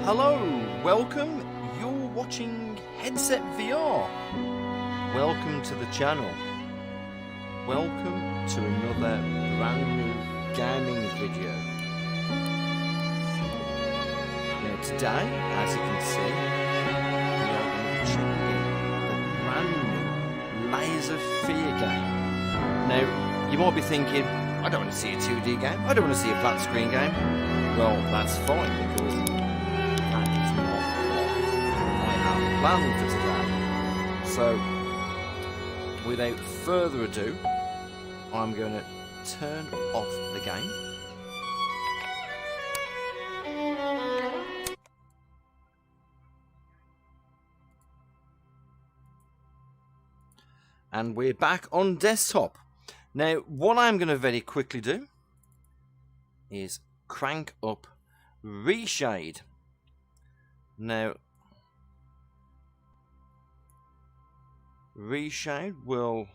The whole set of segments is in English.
Hello, welcome. You're watching Headset VR. Welcome to the channel. Welcome to another brand new gaming video. Now today, as you can see, we are going to be checking the brand new Layers of Fear game. Now, you might be thinking, I don't want to see a 2D game. I don't want to see a flat screen game. Well, that's fine because that is not what I have planned for today. So, without further ado, I'm going to turn off the game. And we're back on desktop. Now, what I'm going to very quickly do is crank up Reshade. Now, Reshade will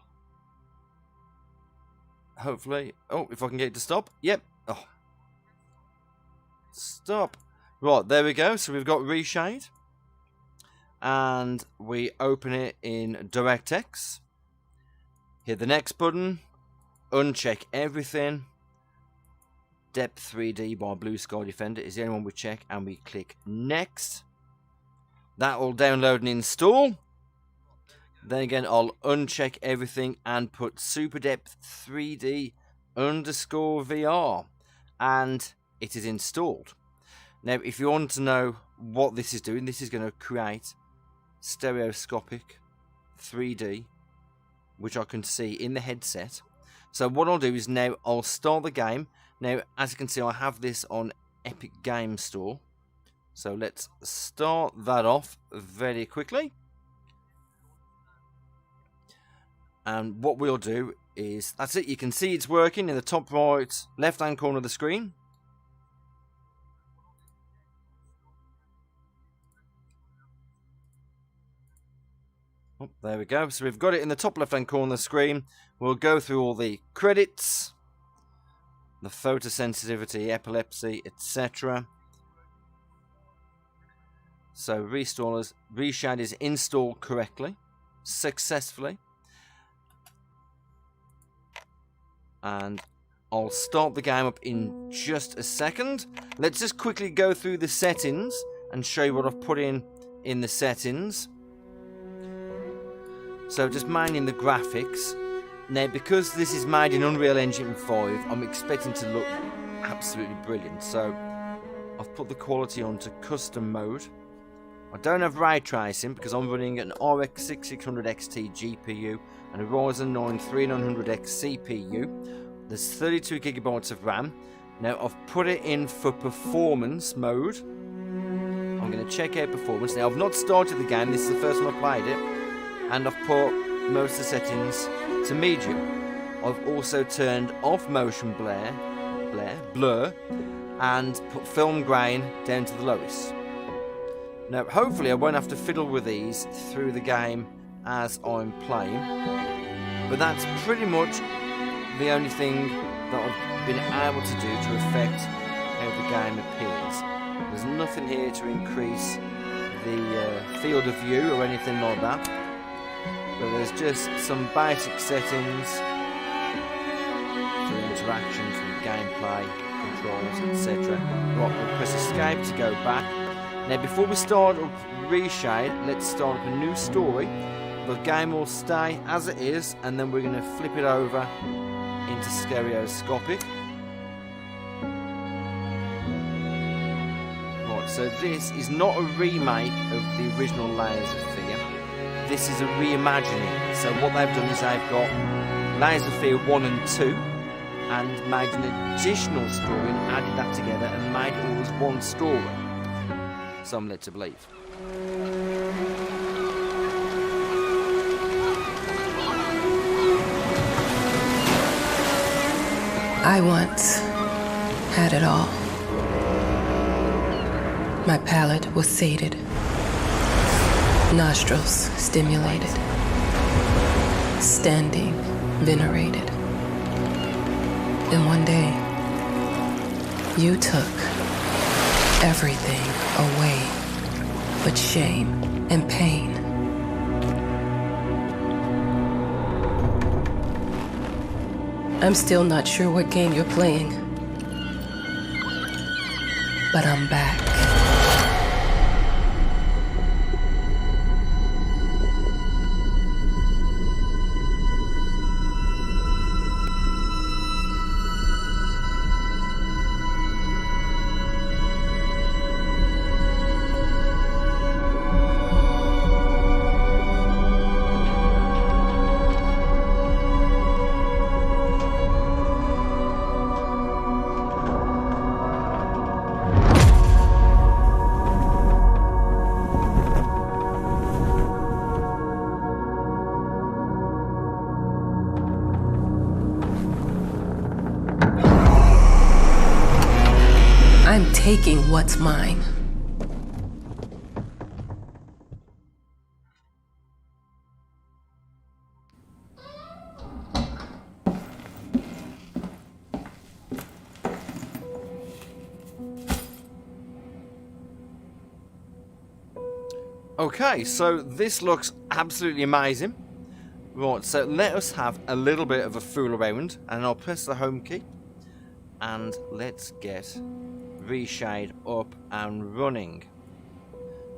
hopefully... Oh, if I can get it to stop. Yep. Oh. Stop. Right, there we go. So we've got Reshade. And we open it in DirectX. Hit the next button. Uncheck everything. Depth 3D by Blue Sky Defender is the only one we check, and we click next. That will download and install. Then again, I'll uncheck everything and put Super Depth 3D _ VR, and it is installed. Now, if you want to know what this is doing, this is going to create stereoscopic 3D, which I can see in the headset. So what I'll do is now I'll start the game. Now, as you can see, I have this on Epic Game Store. So let's start that off very quickly. And what we'll do is, that's it. You can see it's working in the top right, left-hand corner of the screen. Oh, there we go. So we've got it in the top left-hand corner of the screen. We'll go through all the credits, the photosensitivity, epilepsy, etc. So Reshade is installed correctly, successfully. And I'll start the game up in just a second. Let's just quickly go through the settings and show you what I've put in the settings. So just minding the graphics. Now, because this is made in Unreal Engine 5, I'm expecting to look absolutely brilliant. So I've put the quality onto custom mode. I don't have ray tracing because I'm running an RX 6600 XT GPU and a Ryzen 9 3900X CPU. There's 32 gigabytes of RAM. Now I've put it in for performance mode. I'm going to check out performance. Now, I've not started the game. This is the first time I've played it. And I've put most of the settings to medium. I've also turned off motion blur, and put film grain down to the lowest. Now, hopefully I won't have to fiddle with these through the game as I'm playing. But that's pretty much the only thing that I've been able to do to affect how the game appears. There's nothing here to increase the field of view or anything like that. But there's just some basic settings for interaction, for gameplay, controls, etc. Right, we'll press escape to go back. Now, before we start up Reshade, let's start up a new story. The game will stay as it is, and then we're going to flip it over into stereoscopic. Right, so this is not a remake of the original Layers of Fear. This is a reimagining. So what they've done is they've got Layers of Fear 1 and 2 and made an additional story and added that together and made it all as one story. So I'm led to believe. I once had it all. My palate was sated. Nostrils stimulated, standing venerated. And one day, you took everything away but shame and pain. I'm still not sure what game you're playing, but I'm back. I'm taking what's mine. Okay, so this looks absolutely amazing. Right, so let us have a little bit of a fool around, and I'll press the home key, and let's get Reshade up and running.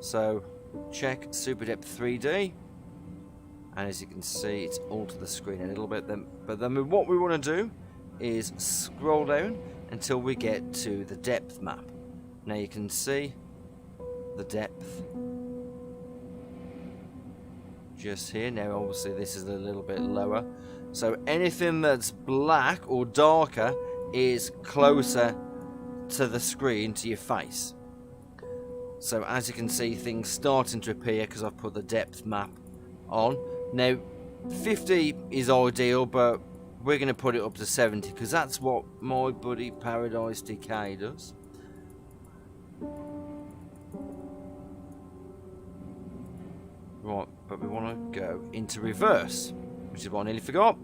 So check Super Depth 3D, and as you can see, it's altered the screen a little bit. But then what we want to do is scroll down until we get to the depth map. Now you can see the depth just here. Now obviously this is a little bit lower, so anything that's black or darker is closer to the screen, to your face. So as you can see, things starting to appear because I've put the depth map on. Now 50 is ideal, but we're going to put it up to 70 because that's what my buddy Paradise Decay does. Right, but we want to go into reverse, which is what I nearly forgot,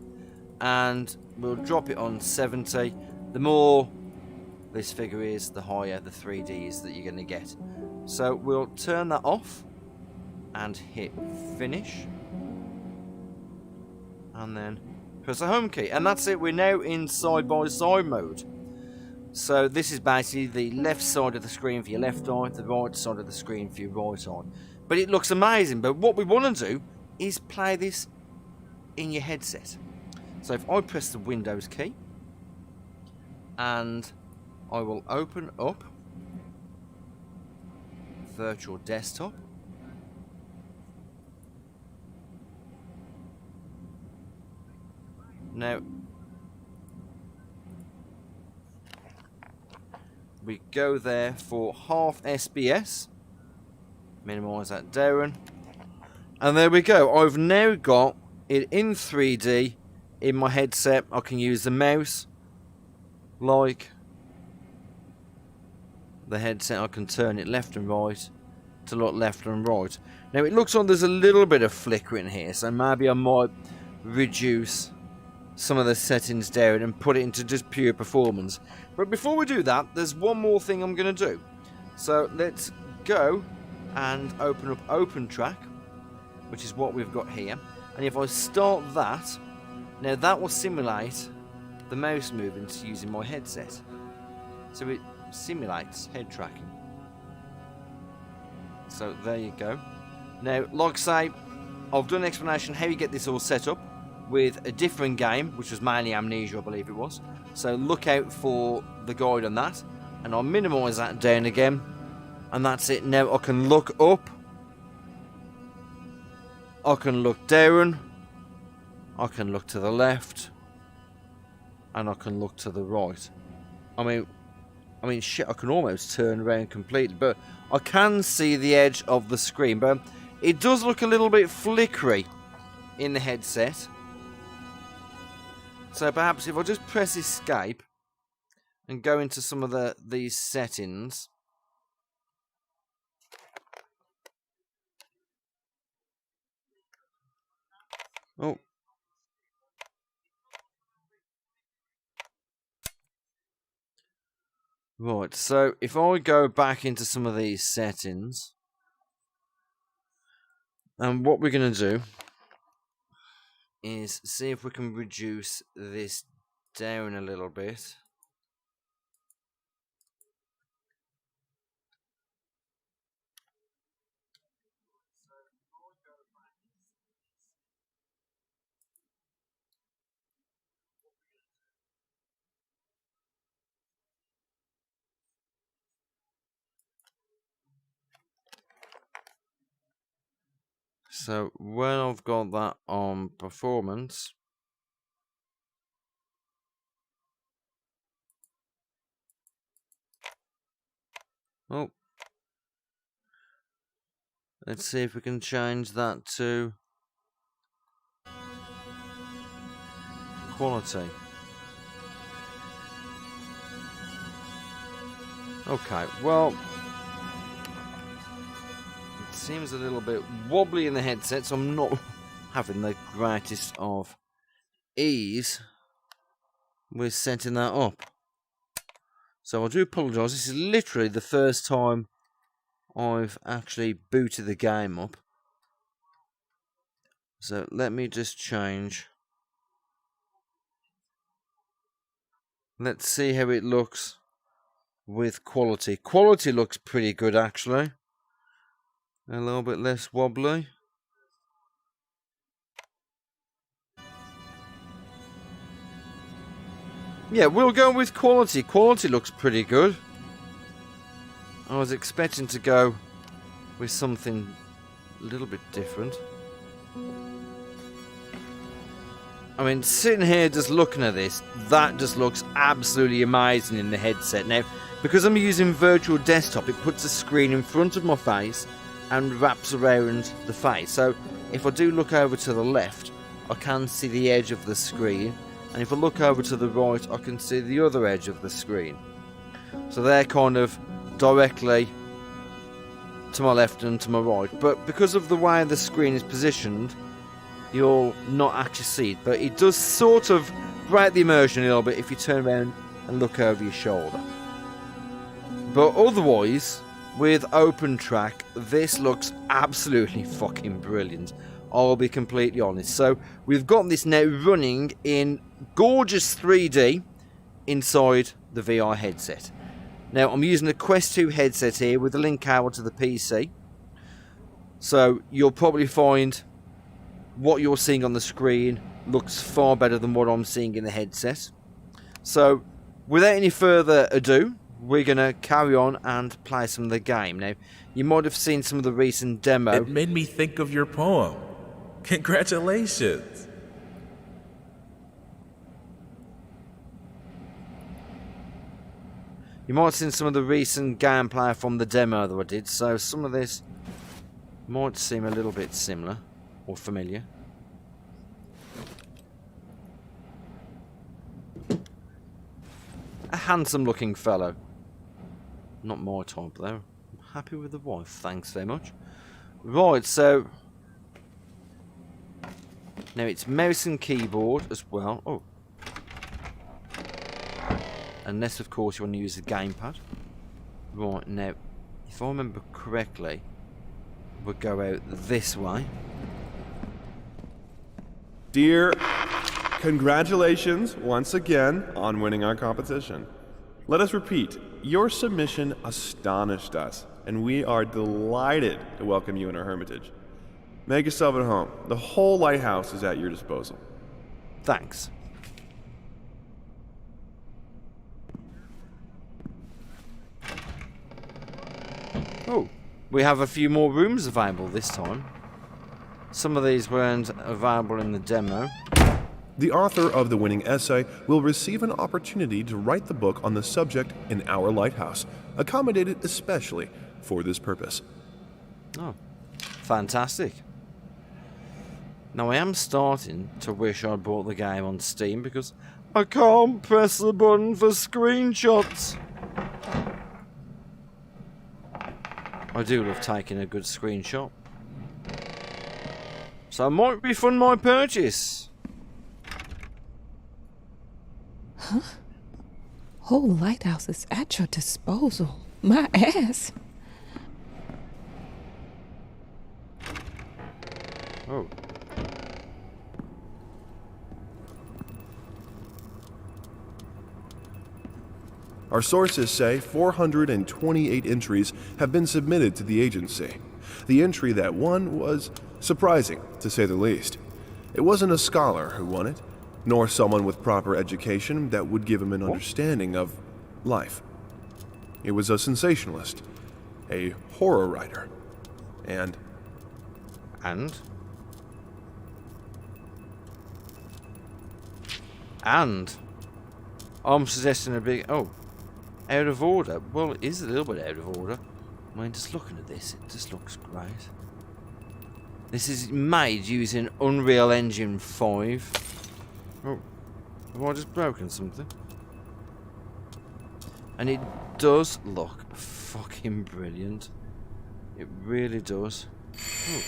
and we'll drop it on 70. The more this figure is, the higher the 3Ds that you're going to get. So we'll turn that off and hit finish, and then press the home key, and that's it. We're now in side-by-side mode. So this is basically the left side of the screen for your left eye, the right side of the screen for your right eye. But it looks amazing. But what we want to do is play this in your headset. So if I press the Windows key, and I will open up Virtual Desktop. Now we go there for half SBS. Minimise that down. And there we go. I've now got it in 3D in my headset. I can use the mouse like the headset. I can turn it left and right to look left and right. Now it looks like there's a little bit of flickering here, so maybe I might reduce some of the settings down and put it into just pure performance. But before we do that, there's one more thing I'm going to do. So let's go and open up Open Track, which is what we've got here. And if I start that, now that will simulate the mouse movements using my headset. So it simulates head tracking. So there you go. Now, like I say, I've done an explanation how you get this all set up with a different game, which was mainly Amnesia, I believe it was. So look out for the guide on that. And I'll minimise that down again. And that's it. Now I can look up. I can look down. I can look to the left. And I can look to the right. I mean, shit, I can almost turn around completely. But I can see the edge of the screen. But it does look a little bit flickery in the headset. So perhaps if I just press escape and go into some of these settings. Oh. Right, so if I go back into some of these settings, and what we're going to do is see if we can reduce this down a little bit. So when I've got that on performance, oh, let's see if we can change that to quality. Okay, well, it seems a little bit wobbly in the headset, so I'm not having the greatest of ease with setting that up. So I do apologise, this is literally the first time I've actually booted the game up. So let me just change. Let's see how it looks with quality. Quality looks pretty good actually. A little bit less wobbly. Yeah, we'll go with quality. Quality looks pretty good. I was expecting to go with something a little bit different. I mean, sitting here just looking at this, that just looks absolutely amazing in the headset. Now, because I'm using virtual desktop, it puts a screen in front of my face and wraps around the face. So if I do look over to the left, I can see the edge of the screen. And if I look over to the right, I can see the other edge of the screen. So they're kind of directly to my left and to my right. But because of the way the screen is positioned, you'll not actually see it. But it does sort of break the immersion a little bit if you turn around and look over your shoulder. But otherwise, with open track, this looks absolutely fucking brilliant. I'll be completely honest. So we've got this now running in gorgeous 3D inside the VR headset. Now I'm using a Quest 2 headset here with a link cable to the PC. So you'll probably find what you're seeing on the screen looks far better than what I'm seeing in the headset. So without any further ado, we're going to carry on and play some of the game. Now, you might have seen some of the recent demo. It made me think of your poem. Congratulations. You might have seen some of the recent gameplay from the demo that I did, so some of this might seem a little bit similar or familiar. A handsome looking fellow. Not my type though. I'm happy with the wife, thanks very much. Right, so now it's mouse and keyboard as well. Oh. Unless of course you want to use the gamepad. Right, now if I remember correctly, we'll go out this way. Dear, congratulations once again on winning our competition. Let us repeat, your submission astonished us, and we are delighted to welcome you in our hermitage. Make yourself at home. The whole lighthouse is at your disposal. Thanks. Oh, we have a few more rooms available this time. Some of these weren't available in the demo. The author of the winning essay will receive an opportunity to write the book on the subject in our lighthouse, accommodated especially for this purpose. Oh, fantastic. Now I am starting to wish I bought the game on Steam because I can't press the button for screenshots. I do love taking a good screenshot. So I might refund my purchase. Huh? whole lighthouse is at your disposal. My ass. Oh. Our sources say 428 entries have been submitted to the agency. The entry that won was surprising, to say the least. It wasn't a scholar who won it, nor someone with proper education that would give him an understanding of life. It was a sensationalist, a horror writer, and... And? And? I'm suggesting a big... Oh. Out of order. Well, it is a little bit out of order. I mean, just looking at this, it just looks great. This is made using Unreal Engine 5. Oh, have I just broken something? And it does look fucking brilliant. It really does. Oh.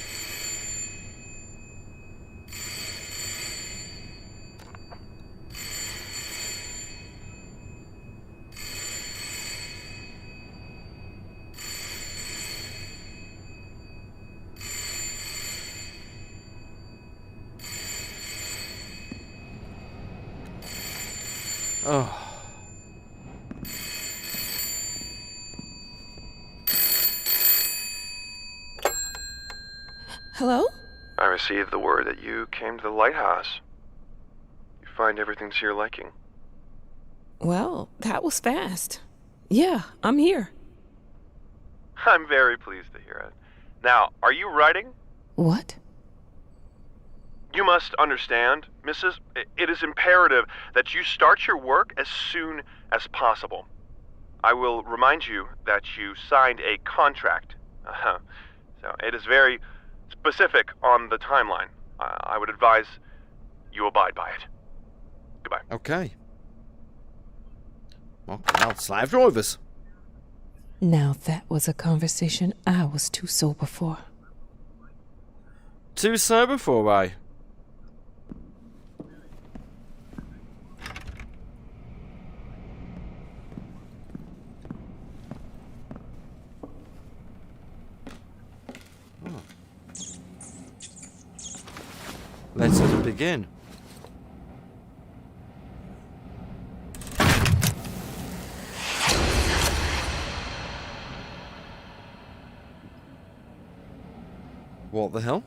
Oh. Hello? I received the word that you came to the lighthouse. You find everything to your liking. Well, that was fast. Yeah, I'm here. I'm very pleased to hear it. Now, are you writing? What? You must understand, Mrs., it is imperative that you start your work as soon as possible. I will remind you that you signed a contract. So it is very specific on the timeline. I would advise you abide by it. Goodbye. Okay. Okay, I'll slave drivers. Now that was a conversation I was too sober for. Too sober for, eh? Let's begin. What the hell?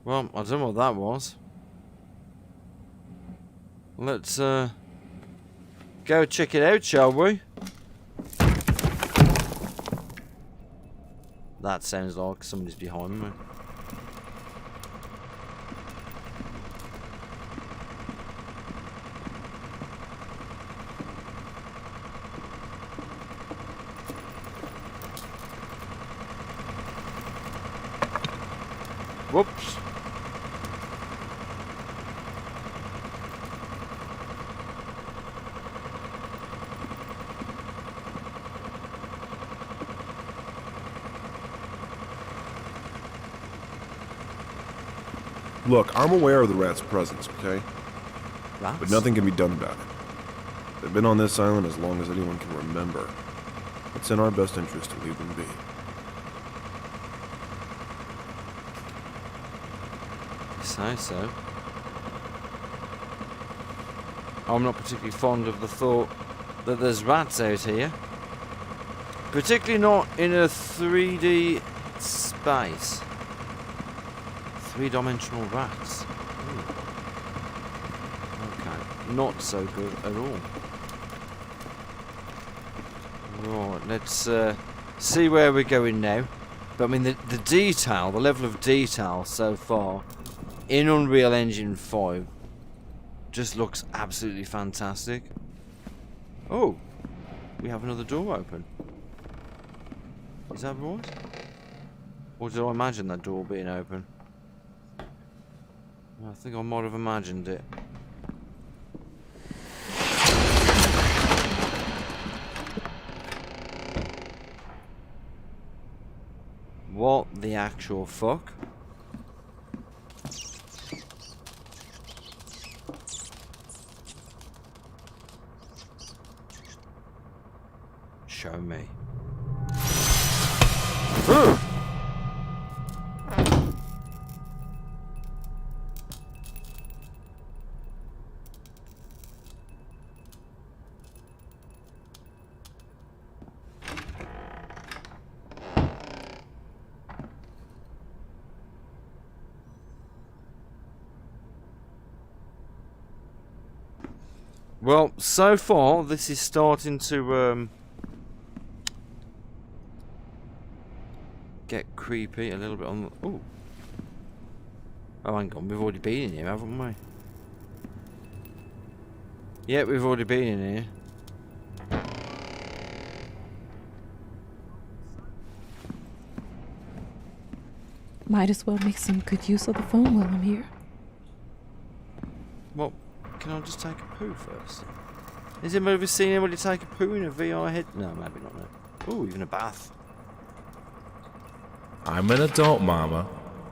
Well, I don't know what that was. Let's go check it out, shall we? That sounds like somebody's behind me. Whoops. Look, I'm aware of the rat's presence, okay? Rats? But nothing can be done about it. They've been on this island as long as anyone can remember. It's in our best interest to leave them be. You say so. I'm not particularly fond of the thought that there's rats out here. Particularly not in a 3D space. Three-dimensional rats. Ooh. Okay, not so good at all. Right, let's see where we're going now. But I mean, the detail, the level of detail so far in Unreal Engine 5 just looks absolutely fantastic. Oh, we have another door open. Is that right? Or did I imagine that door being open? I think I might have imagined it. What the actual fuck? Show me. Well, so far this is starting to get creepy a little bit on the... Ooh. Oh, hang on, we've already been in here, haven't we? Yeah, we've already been in here. Might as well make some good use of the phone while I'm here. Well, can I just take a poo first? Has anyone ever seen anybody take a poo in a VR head? No, maybe not. No. Ooh, even a bath. I'm an adult, Mama.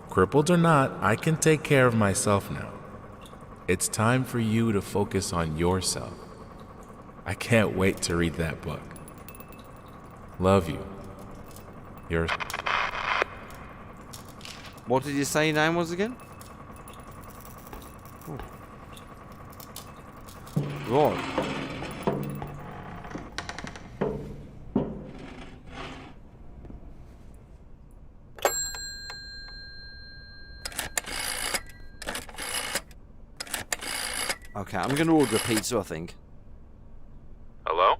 Crippled or not, I can take care of myself now. It's time for you to focus on yourself. I can't wait to read that book. Love you. Your... What did you say your name was again? Ooh. Right. Okay, I'm going to order a pizza, I think. Hello?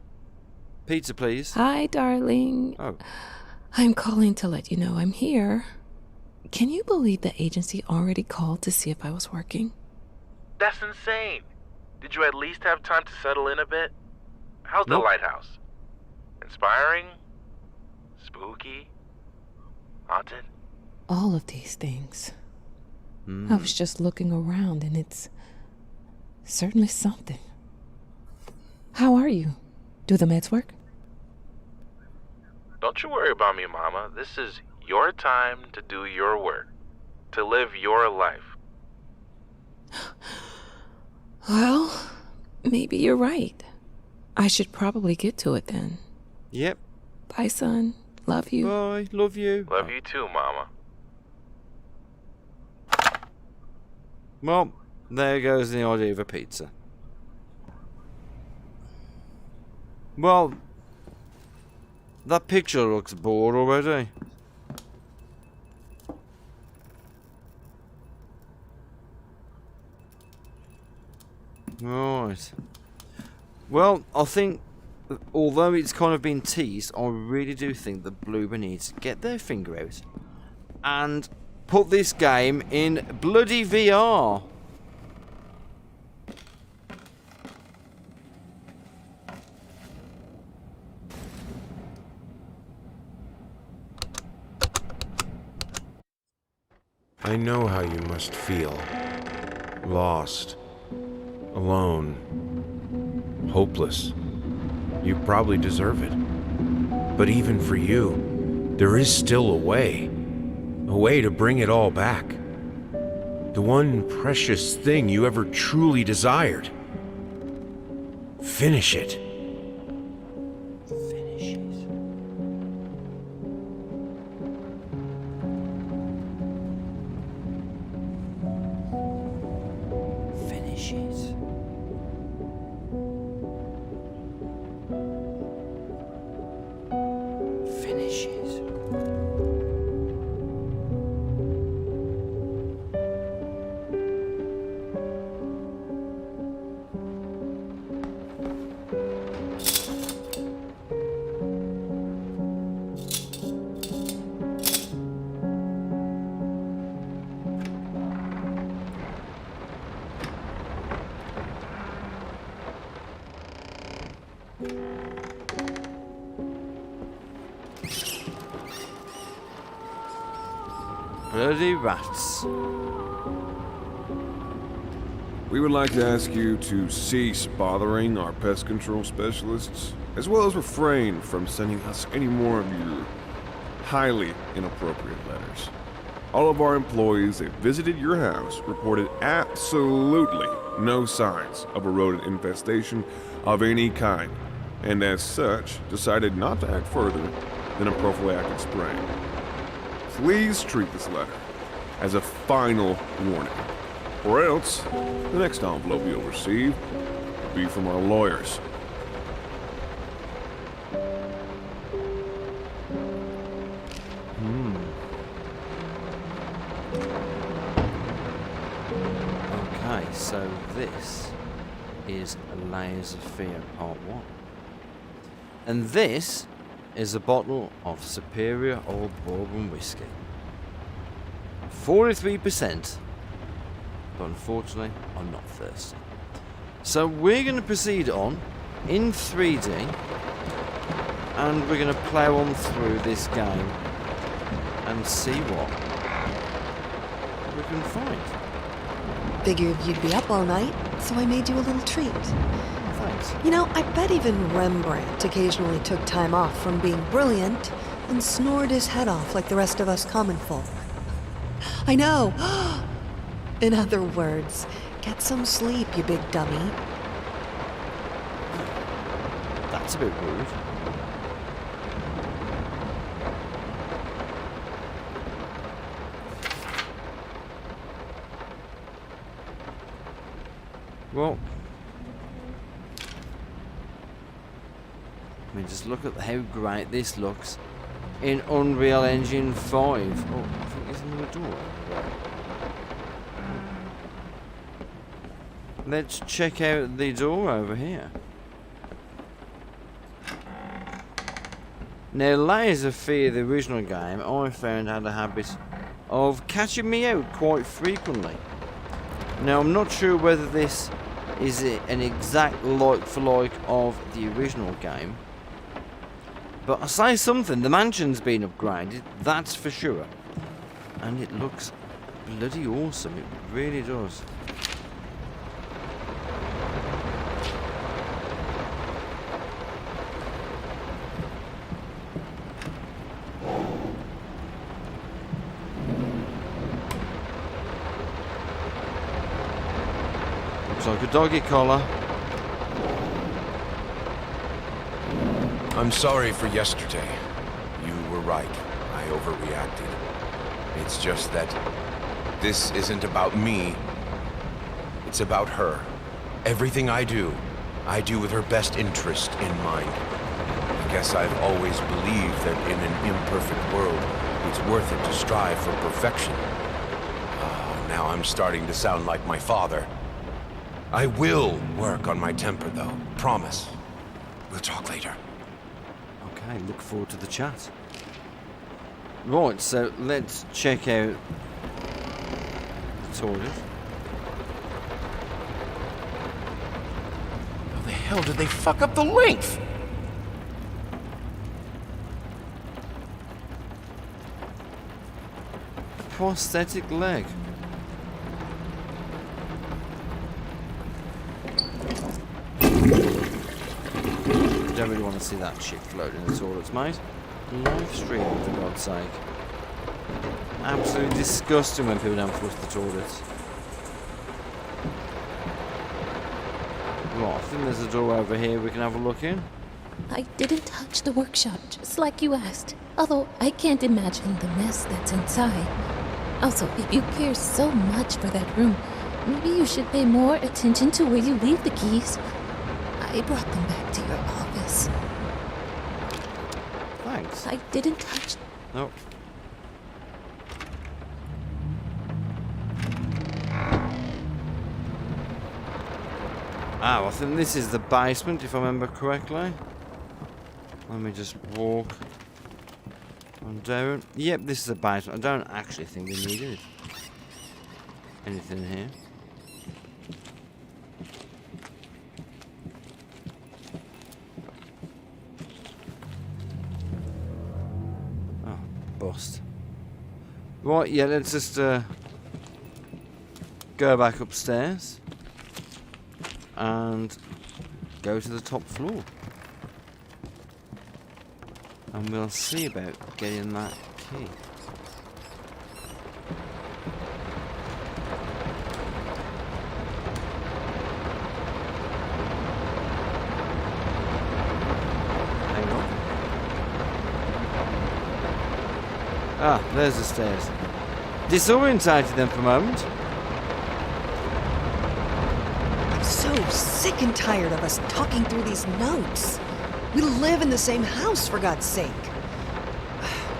Pizza, please. Hi, darling. Oh. I'm calling to let you know I'm here. Can you believe the agency already called to see if I was working? That's insane. Did you at least have time to settle in a bit? How's the Nope. lighthouse? Inspiring? Spooky? Haunted? All of these things. I was just looking around and it's certainly something. How are you? Do the meds work? Don't you worry about me, Mama. This is your time to do your work. To live your life. Well, maybe you're right. I should probably get to it then. Yep. Bye, son. Love you. Bye. Love you. Love you too, Mama. Well, there goes the idea of a pizza. Well, that picture looks bored already. Right. Well, I think, although it's kind of been teased, I really do think that Bloober needs to get their finger out and put this game in bloody VR. I know how you must feel. Lost. Alone. Hopeless. You probably deserve it. But even for you, there is still a way. A way to bring it all back. The one precious thing you ever truly desired. Finish it. Finish it. Finish it. Finish it. Bloody rats. We would like to ask you to cease bothering our pest control specialists, as well as refrain from sending us any more of your highly inappropriate letters. All of our employees that visited your house reported absolutely no signs of a rodent infestation of any kind, and as such, decided not to act further than a prophylactic spray. Please treat this letter as a final warning, or else the next envelope you'll receive will be from our lawyers. Okay, so this is Layers of Fear Part 1. And this is a bottle of Superior Old Bourbon Whiskey. 43%, but unfortunately, I'm not thirsty. So we're going to proceed on in 3D, and we're going to plow on through this game and see what we can find. Figured you'd be up all night, so I made you a little treat. Thanks. You know, I bet even Rembrandt occasionally took time off from being brilliant and snored his head off like the rest of us common folk. I know! In other words, get some sleep, you big dummy. That's a bit rude. Well, I mean, just look at how great this looks in Unreal Engine 5. Oh, I think there's another door. Let's check out the door over here. Now, Layers of Fear, the original game, I found had a habit of catching me out quite frequently. Now, I'm not sure whether this is an exact like-for-like of the original game, but I say something, the mansion's been upgraded, that's for sure. And it looks bloody awesome, it really does. Looks like a doggy collar. I'm sorry for yesterday. You were right. I overreacted. It's just that this isn't about me. It's about her. Everything I do with her best interest in mind. I guess I've always believed that in an imperfect world, it's worth it to strive for perfection. Now I'm starting to sound like my father. I will work on my temper, though. Promise. We'll talk later. Okay, look forward to the chat. Right, so let's check out the toilet. How the hell did they fuck up the length? A prosthetic leg. Don't really want to see that shit floating in the toilets, mate. Live stream, for God's sake. Absolutely disgusting when people don't flush the toilets. Right, I think there's a door over here we can have a look in. I didn't touch the workshop, just like you asked. Although I can't imagine the mess that's inside. Also, if you care so much for that room, maybe you should pay more attention to where you leave the keys. I brought them back to your office. Thanks. I didn't touch... No. Oh, I think this is the basement, if I remember correctly. Let me just walk on down. Yep, this is the basement. I don't actually think we needed anything here. Oh, bust. Right, yeah, let's just go back upstairs and go to the top floor. And we'll see about getting that key. Hang on. Ah, there's the stairs. Disorientated them for a moment. I'm so sick and tired of us talking through these notes. We live in the same house, for God's sake.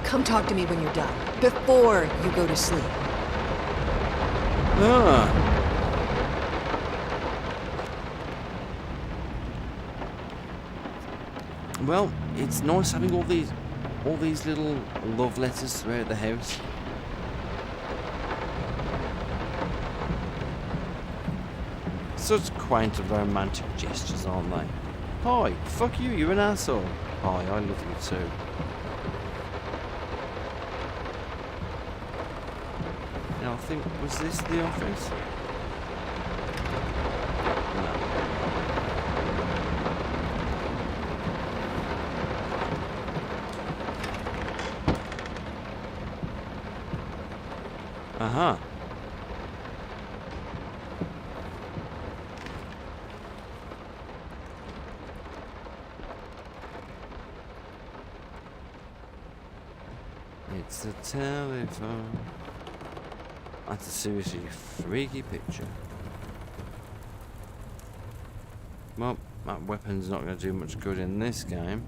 Come talk to me when you're done, before you go to sleep. Ah. Well, it's nice having all these little love letters throughout the house. Such quaint and romantic gestures, aren't they? Hi, fuck you, you're an asshole. Hi, I love you too. Now I think, was this the office? No. Uh-huh. It's a telephone. That's a seriously freaky picture. Well, that weapon's not going to do much good in this game.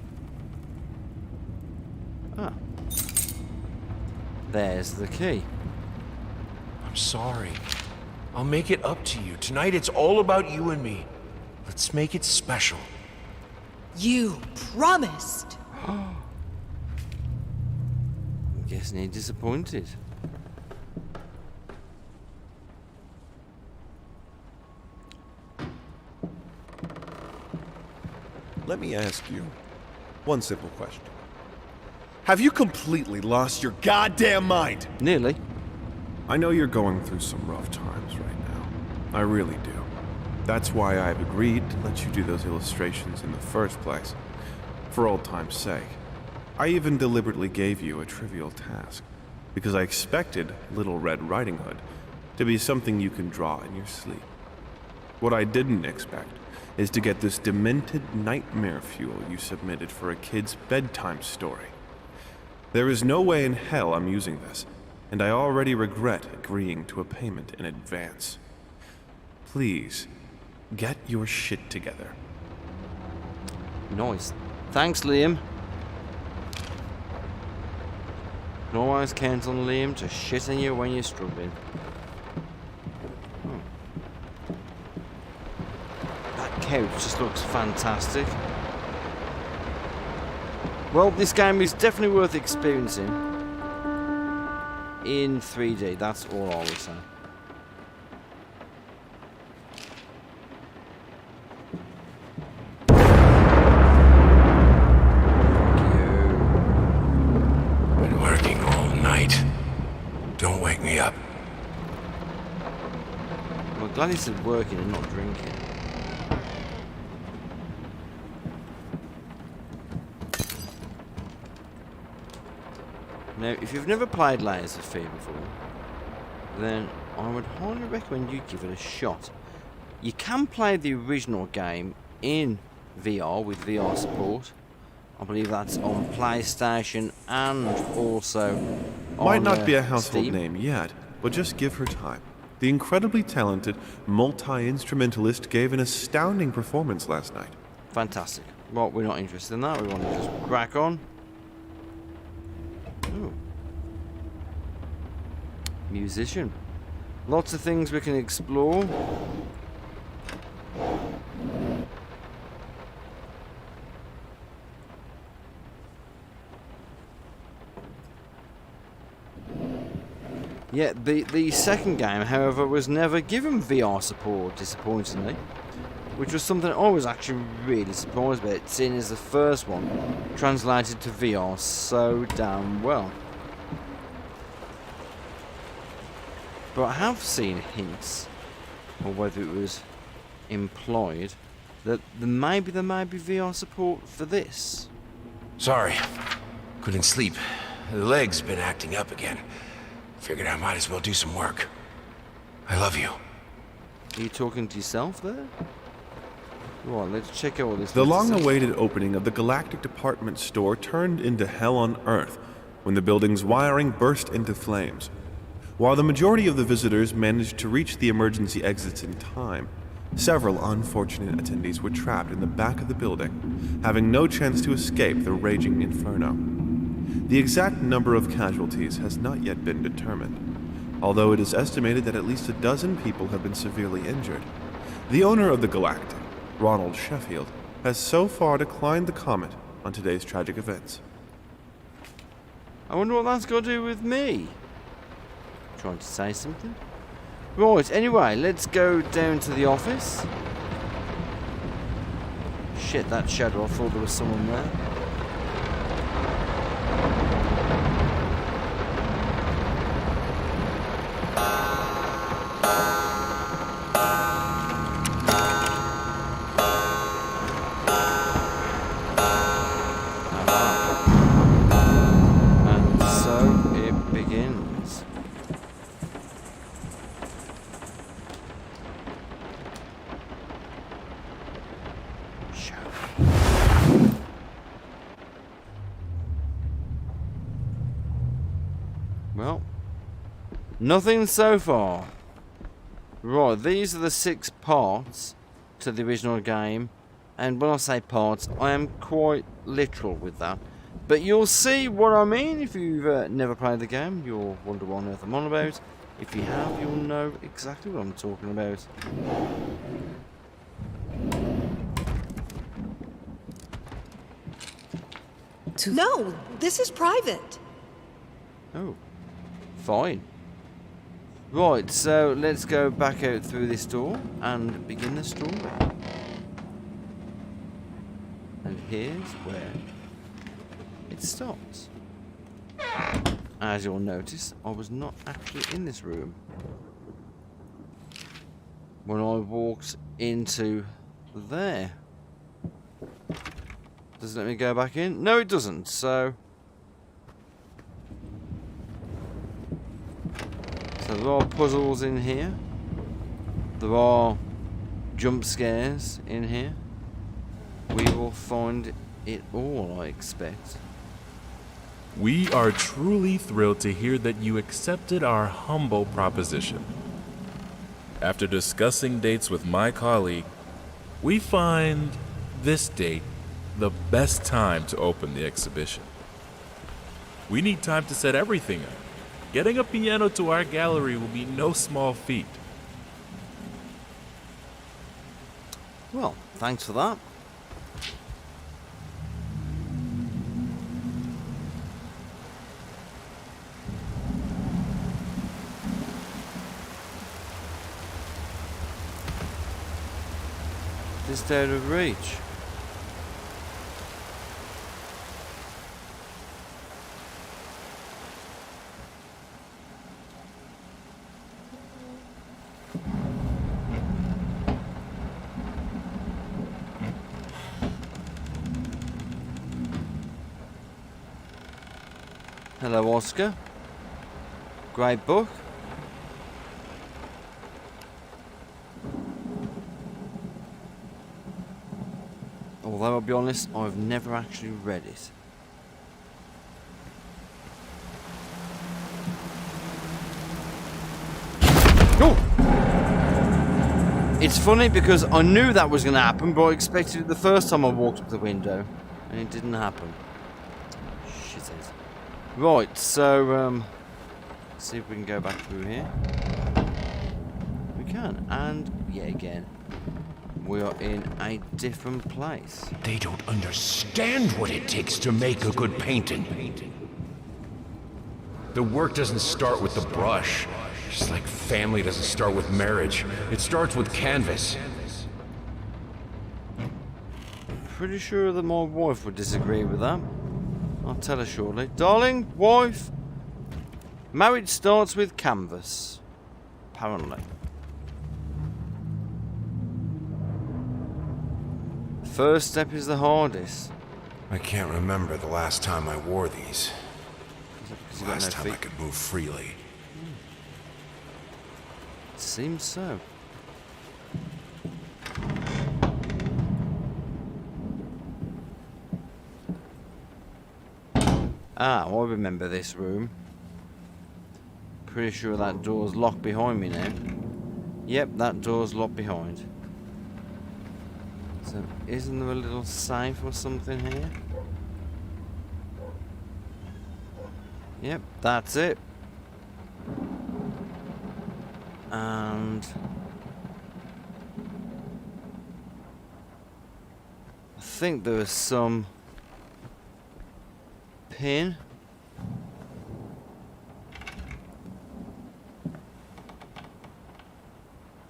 Ah. There's the key. I'm sorry. I'll make it up to you. Tonight it's all about you and me. Let's make it special. You promised! Guessing he's disappointed. Let me ask you one simple question. Have you completely lost your goddamn mind? Nearly. I know you're going through some rough times right now. I really do. That's why I've agreed to let you do those illustrations in the first place. For old time's sake. I even deliberately gave you a trivial task, because I expected Little Red Riding Hood to be something you can draw in your sleep. What I didn't expect is to get this demented nightmare fuel you submitted for a kid's bedtime story. There is no way in hell I'm using this, and I already regret agreeing to a payment in advance. Please, get your shit together. Nice. Thanks, Liam. Can always count on Liam to shit on you when you're struggling. That couch just looks fantastic. Well, this game is definitely worth experiencing in 3D, that's all I will say. Been working all night. Don't wake me up. Well, glad he said working and not drinking. Now, if you've never played Layers of Fear before, then I would highly recommend you give it a shot. You can play the original game in VR with VR support. I believe that's on PlayStation and also on Might not be a household Steam. name yet, but just give her time. The incredibly talented multi-instrumentalist gave an astounding performance last night. Fantastic. Well, we're not interested in that. We want to just crack on. Ooh. Musician. Lots of things we can explore. Yeah, the second game, however, was never given VR support, disappointingly. Which was something I was actually really surprised about, seeing as the first one translated to VR so damn well. But I have seen hints, or whether it was implied, that there may be VR support for this. Sorry. Couldn't sleep. The leg's been acting up again. Figured I might as well do some work. I love you. Are you talking to yourself there? Right, let's check out all this. The long-awaited opening of the Galactic Department Store turned into hell on Earth when the building's wiring burst into flames. While the majority of the visitors managed to reach the emergency exits in time, several unfortunate attendees were trapped in the back of the building, having no chance to escape the raging inferno. The exact number of casualties has not yet been determined, although it is estimated that at least a dozen people have been severely injured. The owner of the Galactic, Ronald Sheffield, has so far declined the comment on today's tragic events. I wonder what that's got to do with me. Trying to say something? Right, anyway, let's go down to the office. Shit, that shadow, I thought there was someone there. And so it begins. Well, nothing so far. Right, these are the 6 parts to the original game, and when I say parts, I am quite literal with that. But you'll see what I mean if you've never played the game. You'll wonder what on earth I'm on about. If you have, you'll know exactly what I'm talking about. No, this is private. Oh, fine. Right, so let's go back out through this door and begin the story. And here's where it starts. As you'll notice, I was not actually in this room when I walked into there. Does it let me go back in? No, it doesn't, so... So there are puzzles in here. There are jump scares in here. We will find it all, I expect. We are truly thrilled to hear that you accepted our humble proposition. After discussing dates with my colleague, we find this date the best time to open the exhibition. We need time to set everything up. Getting a piano to our gallery will be no small feat. Well, thanks for that. Just out of reach. Hello, Oscar. Great book. Although I'll be honest, I've never actually read it. Oh! It's funny because I knew that was going to happen, but I expected it the first time I walked up the window, and it didn't happen. Shit. Right, so, let's see if we can go back through here. We can, and yet again, we are in a different place. They don't understand what it takes to make a good painting. The work doesn't start with the brush. Just like family doesn't start with marriage. It starts with canvas. Pretty sure that my wife would disagree with that. I'll tell her shortly. Darling, wife, marriage starts with canvas. Apparently. First step is the hardest. I can't remember the last time I wore these. Because you got Last no time feet? I could move freely. Seems so. Ah, I remember this room. Pretty sure that door's locked behind me now. Yep, that door's locked behind. So, isn't there a little safe or something here? Yep, that's it. And I think there was some pin.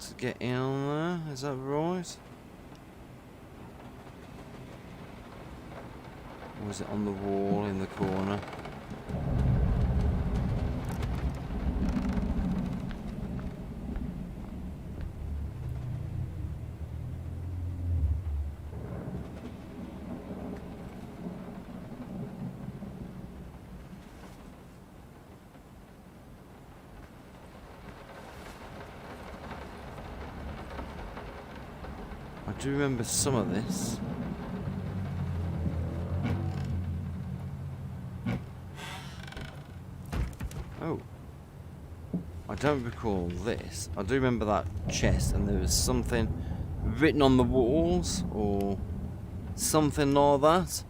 To get in on there, is that right? Or is it on the wall in the corner? I do remember some of this. Oh. I don't recall this. I do remember that chest, and there was something written on the walls, or something like that,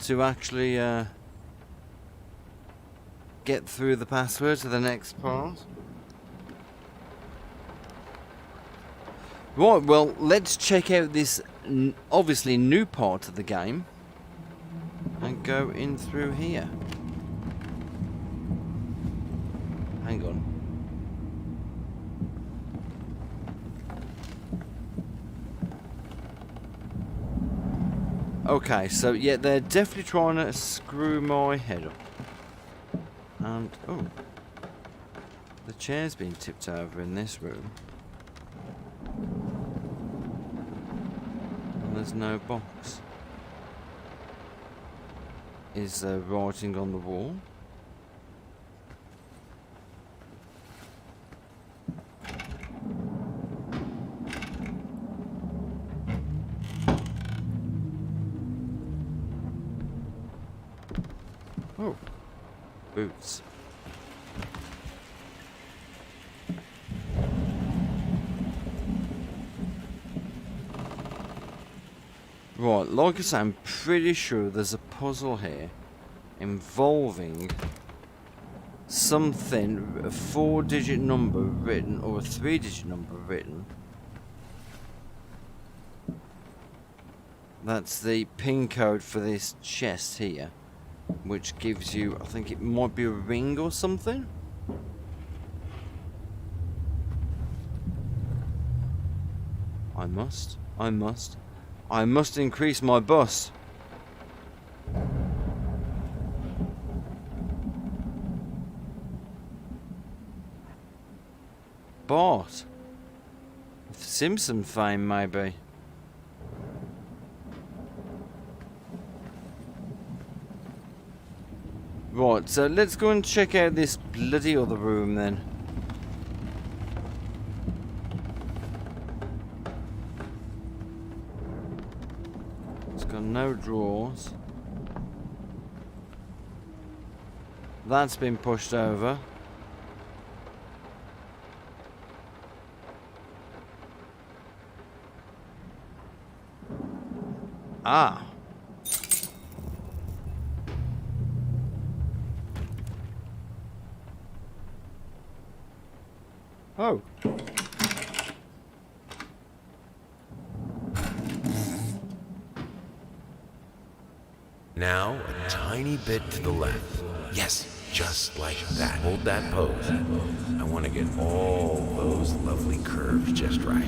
to actually get through the password to the next part. Right, well, let's check out this obviously new part of the game and go in through here. Hang on. Okay, so yeah, they're definitely trying to screw my head up. And, oh, the chair's been tipped over in this room. And there's no box. Is there writing on the wall? Oh, boots. Right, like I say, I'm pretty sure there's a puzzle here involving something, a 4-digit number written, or a 3-digit number written. That's the pin code for this chest here, which gives you, I think it might be a ring or something. I must increase my bus. Bart. Simpson fame, maybe. Right, so let's go and check out this bloody other room then. It's got no drawers. That's been pushed over. Ah. Oh. Now, a tiny bit to the left. Yes, just like that. Hold that pose. I want to get all those lovely curves just right.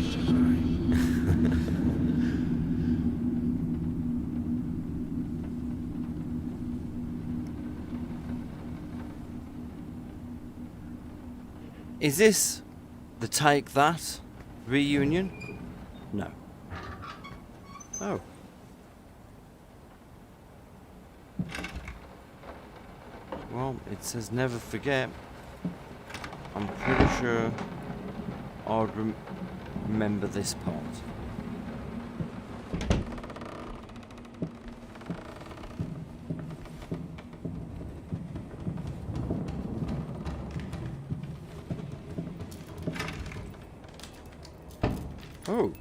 Is this the Take That reunion? No. Oh. Well, it says never forget. I'm pretty sure I'd remember this part. Oh.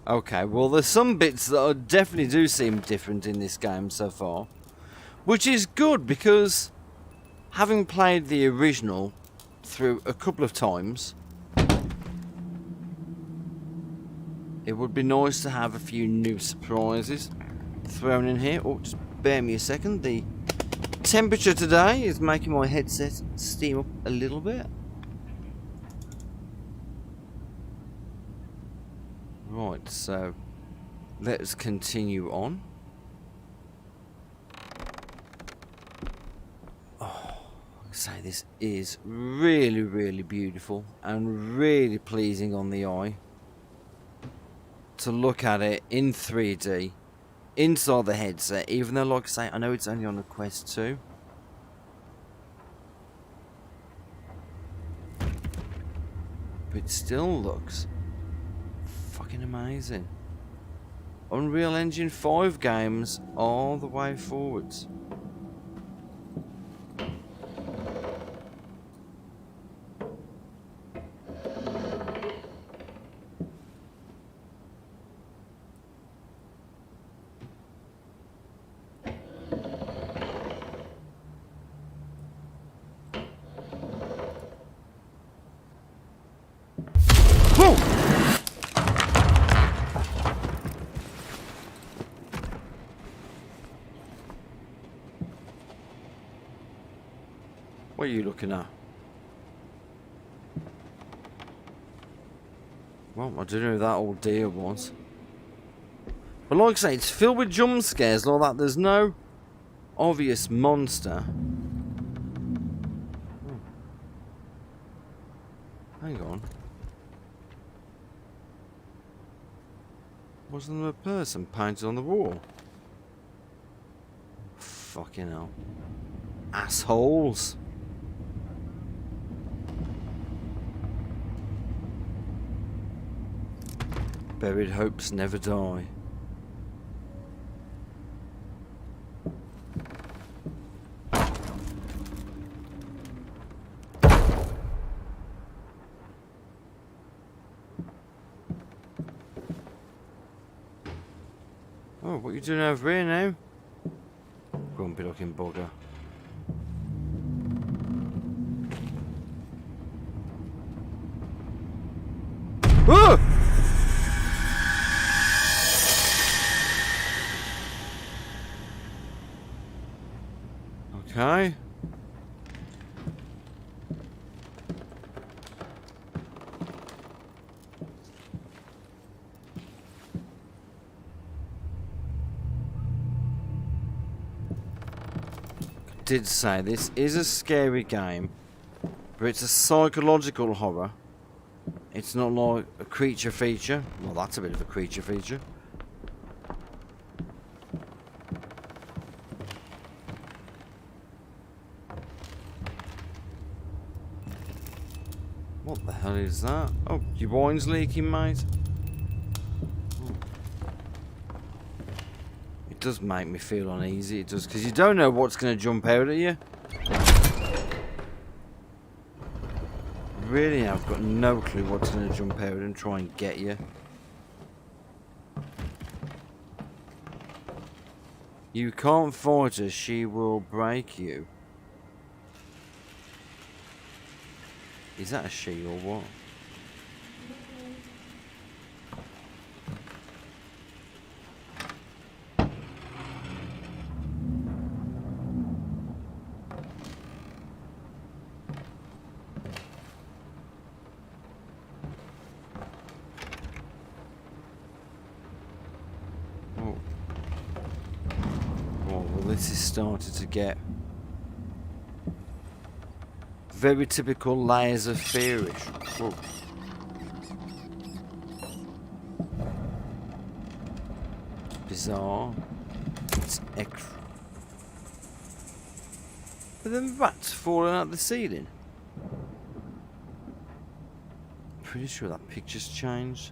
Okay, well there's some bits that definitely do seem different in this game so far. Which is good because having played the original through a couple of times, it would be nice to have a few new surprises thrown in here. Oh, just bear me a second. The temperature today is making my headset steam up a little bit. Right, so let's continue on. Say this is really, really beautiful and really pleasing on the eye to look at it in 3D inside the headset, even though, like I say, I know it's only on the Quest 2. But it still looks fucking amazing. Unreal Engine 5 games all the way forwards. What are you looking at? Well, I don't know who that old deer was. But like I say, it's filled with jump scares like that. There's no obvious monster. Oh. Hang on. Wasn't there a person painted on the wall? Fucking hell. Assholes. Buried hopes never die. Oh, what are you doing over here now? Grumpy looking bugger. Ah! Okay. Did say this is a scary game, but it's a psychological horror. It's not like a creature feature. Well, that's a bit of a creature feature. What the hell is that? Oh, your wine's leaking, mate. Oh. It does make me feel uneasy. It does, because you don't know what's going to jump out at you. Really, I've got no clue what's going to jump out and try and get you. You can't fight her, she will break you. Is that a she or what? This is starting to get very typical layers of fearish. Whoa. Bizarre. It's extra. Are the rats falling out the ceiling? Pretty sure that picture's changed.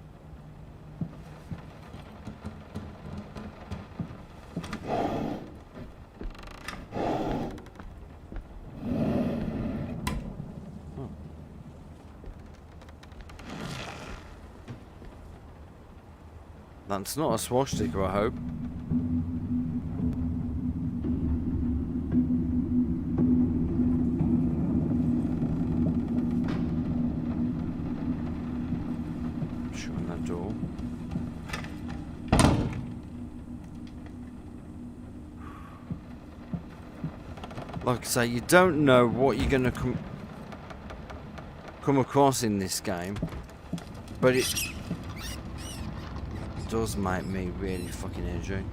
That's not a swastika, I hope. Shutting that door. Like I say, you don't know what you're gonna come across in this game, but it does make me really fucking edgy.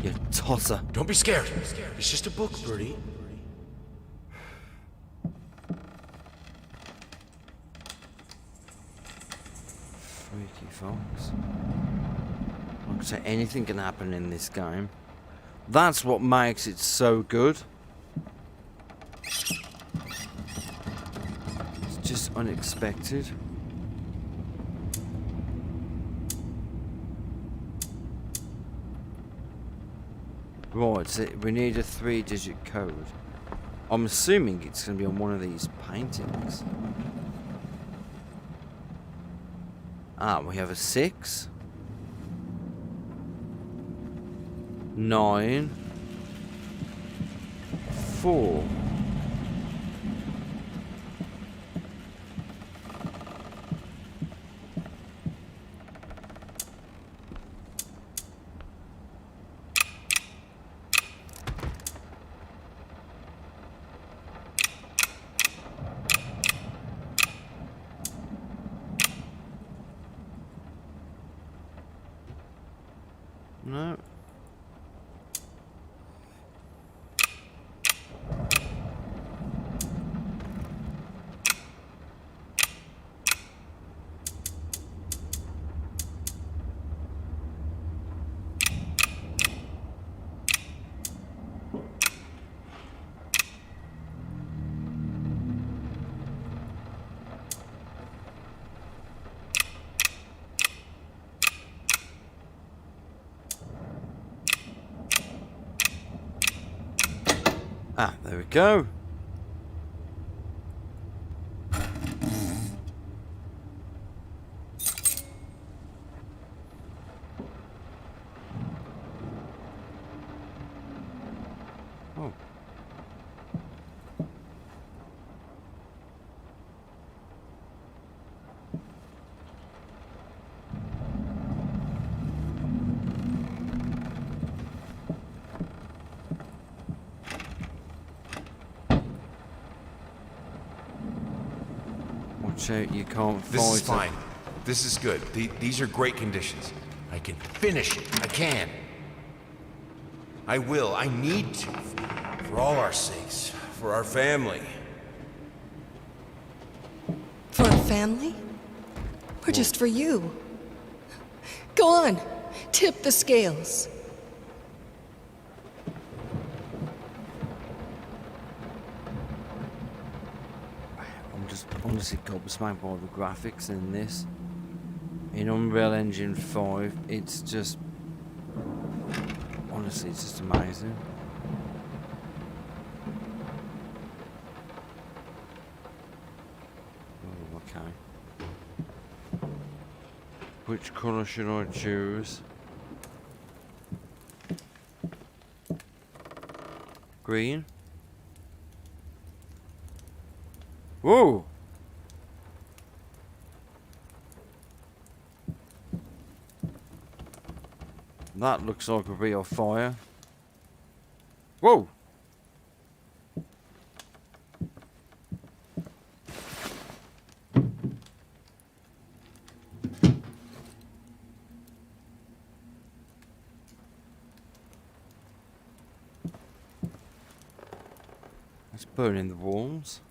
You tosser. Don't be scared. It's just a book, Birdie. Freaky folks. Like I say, anything can happen in this game. That's what makes it so good. It's just unexpected. Right, so we need a 3-digit code. I'm assuming it's going to be on one of these paintings. Ah, we have a 6. 9. 4. No. Ah, there we go. Oh. Watch out, you can't fight This is it. fine. This is good. These are great conditions. I can finish it. I can. I will. I need to. For all our sakes. For our family. For a family? Or just for you? Go on, tip the scales. I'm just honestly gobsmacked by the graphics in this. In Unreal Engine 5, it's just... honestly, it's just amazing. Oh, okay. Which colour should I choose? Green? Whoa! That looks like a real fire. Whoa! That's burning the walls.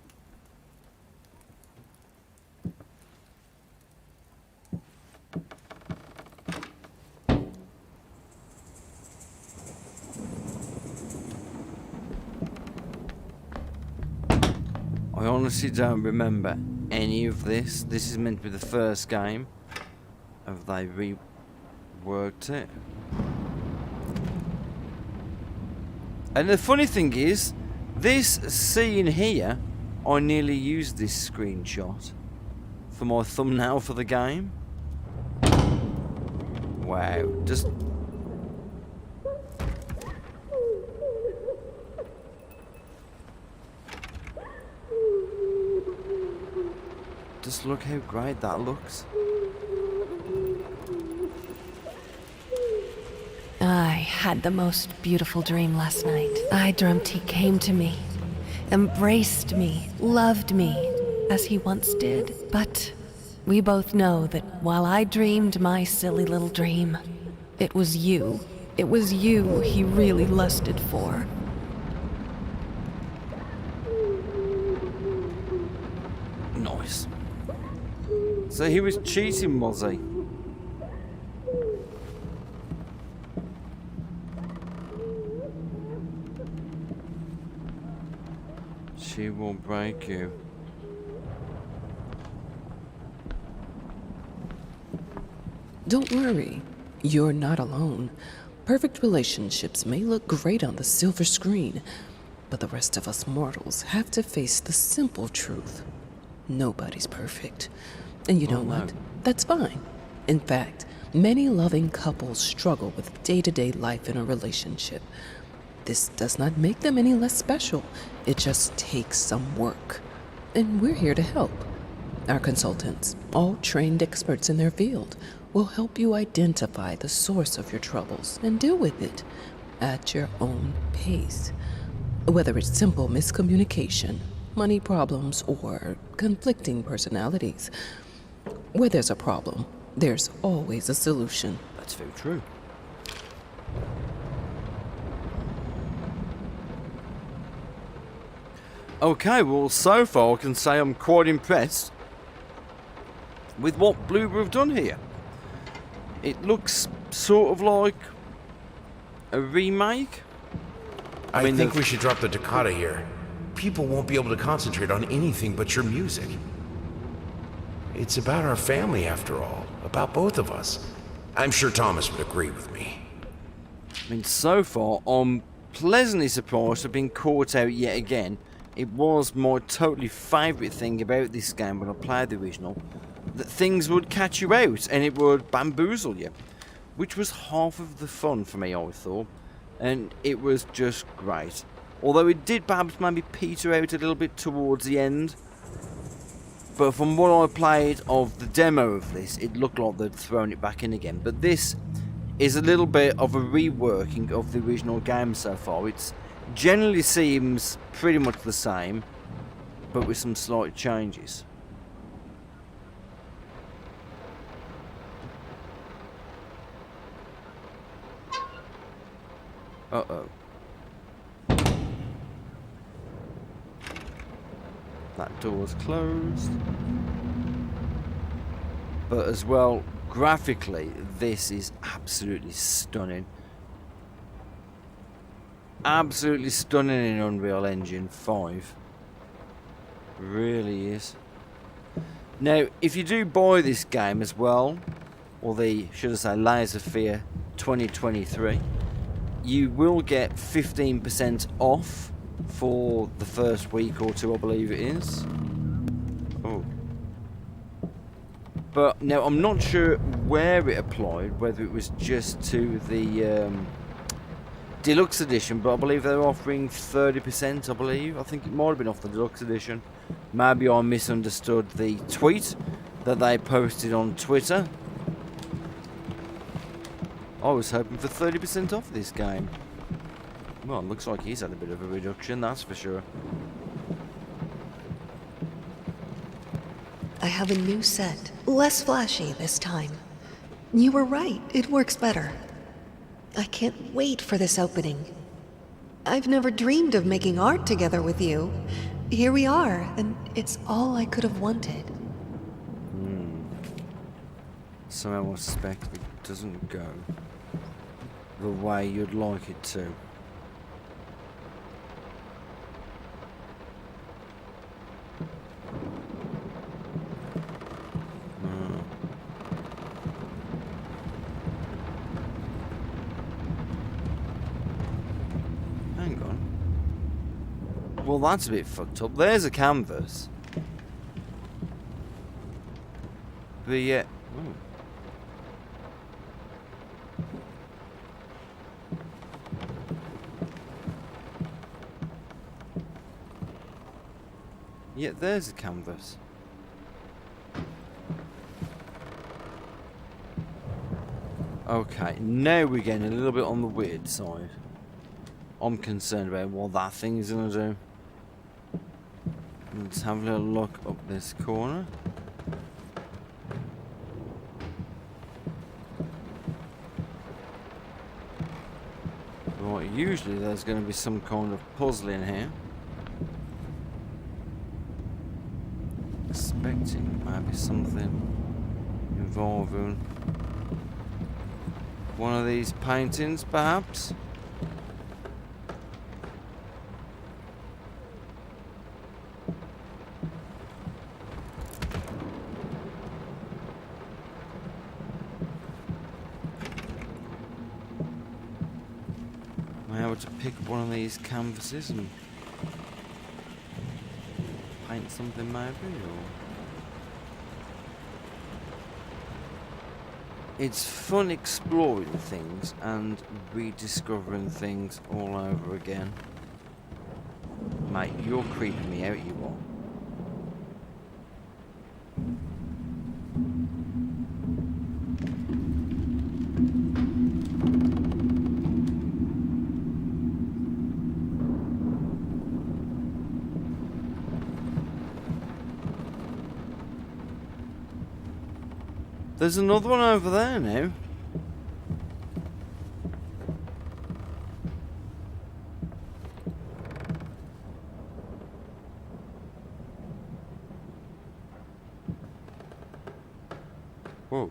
I honestly don't remember any of this. This is meant to be the first game. Have they reworked it? And the funny thing is, this scene here, I nearly used this screenshot for my thumbnail for the game. Wow, just look how great that looks. I had the most beautiful dream last night. I dreamt he came to me, embraced me, loved me, as he once did. But we both know that while I dreamed my silly little dream, it was you. It was you he really lusted for. Nice. So he was cheating, was he? She will break you. Don't worry, you're not alone. Perfect relationships may look great on the silver screen, but the rest of us mortals have to face the simple truth. Nobody's perfect. And you know what? That's fine. In fact, many loving couples struggle with day-to-day life in a relationship. This does not make them any less special. It just takes some work. And we're here to help. Our consultants, all trained experts in their field, will help you identify the source of your troubles and deal with it at your own pace. Whether it's simple miscommunication, money problems, or conflicting personalities, where there's a problem, there's always a solution. That's very true. Okay, well, so far I can say I'm quite impressed with what Bloober have done here. It looks sort of like a remake. I think we should drop the toccata here. People won't be able to concentrate on anything but your music. It's about our family, after all. About both of us. I'm sure Thomas would agree with me. I mean, so far, I'm pleasantly surprised to have been caught out yet again. It was my totally favourite thing about this game when I played the original, that things would catch you out and it would bamboozle you, which was half of the fun for me, I thought, and it was just great. Although it did perhaps maybe peter out a little bit towards the end, but from what I played of the demo of this, it looked like they'd thrown it back in again. But this is a little bit of a reworking of the original game so far. It generally seems pretty much the same, but with some slight changes. Uh-oh. That door's closed. But as well, graphically, this is absolutely stunning. Absolutely stunning in Unreal Engine 5. Really is. Now, if you do buy this game as well, or the, should I say, Layers of Fear 2023, you will get 15% off for the first week or two, I believe it is. Oh. But now I'm not sure where it applied, whether it was just to the deluxe edition, but I believe they're offering 30%, I believe. I think it might have been off the deluxe edition. Maybe I misunderstood the tweet that they posted on Twitter. I was hoping for 30% off this game. Well, it looks like he's had a bit of a reduction, that's for sure. I have a new set. Less flashy this time. You were right, it works better. I can't wait for this opening. I've never dreamed of making art together with you. Here we are, and it's all I could have wanted. Somehow I suspect it doesn't go the way you'd like it to. Hang on. Well, that's a bit fucked up. There's a canvas. But yet... Yet there's a canvas. Okay, now we're getting a little bit on the weird side. I'm concerned about what that thing is gonna do. Let's have a little look up this corner. Right, usually there's gonna be some kind of puzzle in here. Expecting maybe something involving one of these paintings, perhaps. Am I able to pick up one of these canvases and paint something maybe, or... It's fun exploring things and rediscovering things all over again. Mate, you're creeping me out, you are. There's another one over there now. Whoa.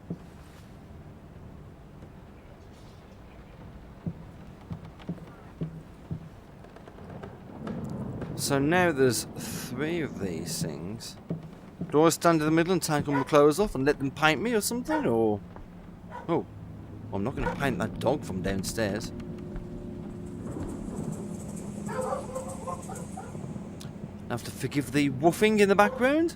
So now there's 3 of these things. Do I stand in the middle and take all my clothes off and let them paint me or something, or... Oh, I'm not going to paint that dog from downstairs. I have to forgive the woofing in the background.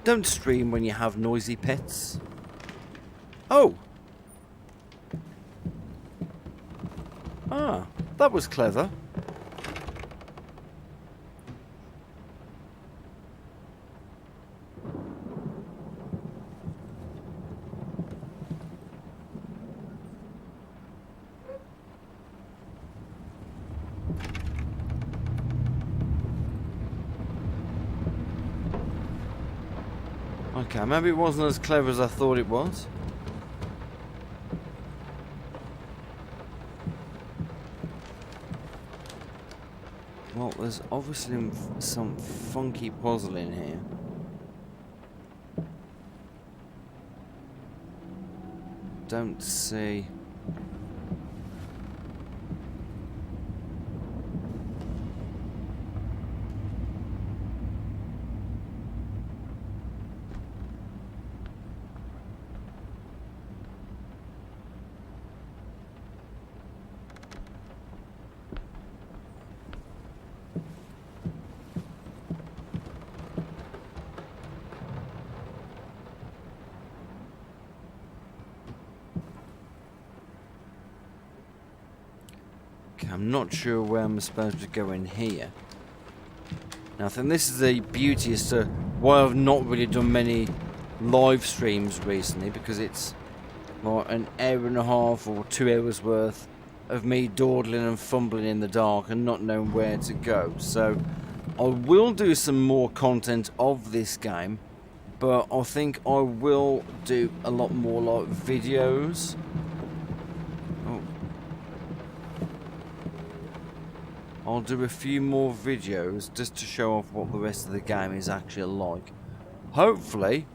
Don't stream when you have noisy pets. Oh! Ah, that was clever. Okay, maybe it wasn't as clever as I thought it was. Well, there's obviously some funky puzzle in here. Don't see... I'm not sure where I'm supposed to go in here. Now, I think this is the beauty as to why I've not really done many live streams recently, because it's like an hour and a half or 2 hours worth of me dawdling and fumbling in the dark and not knowing where to go. So I will do some more content of this game, but I think I will do a lot more like videos. Oh. I'll do a few more videos just to show off what the rest of the game is actually like. Hopefully,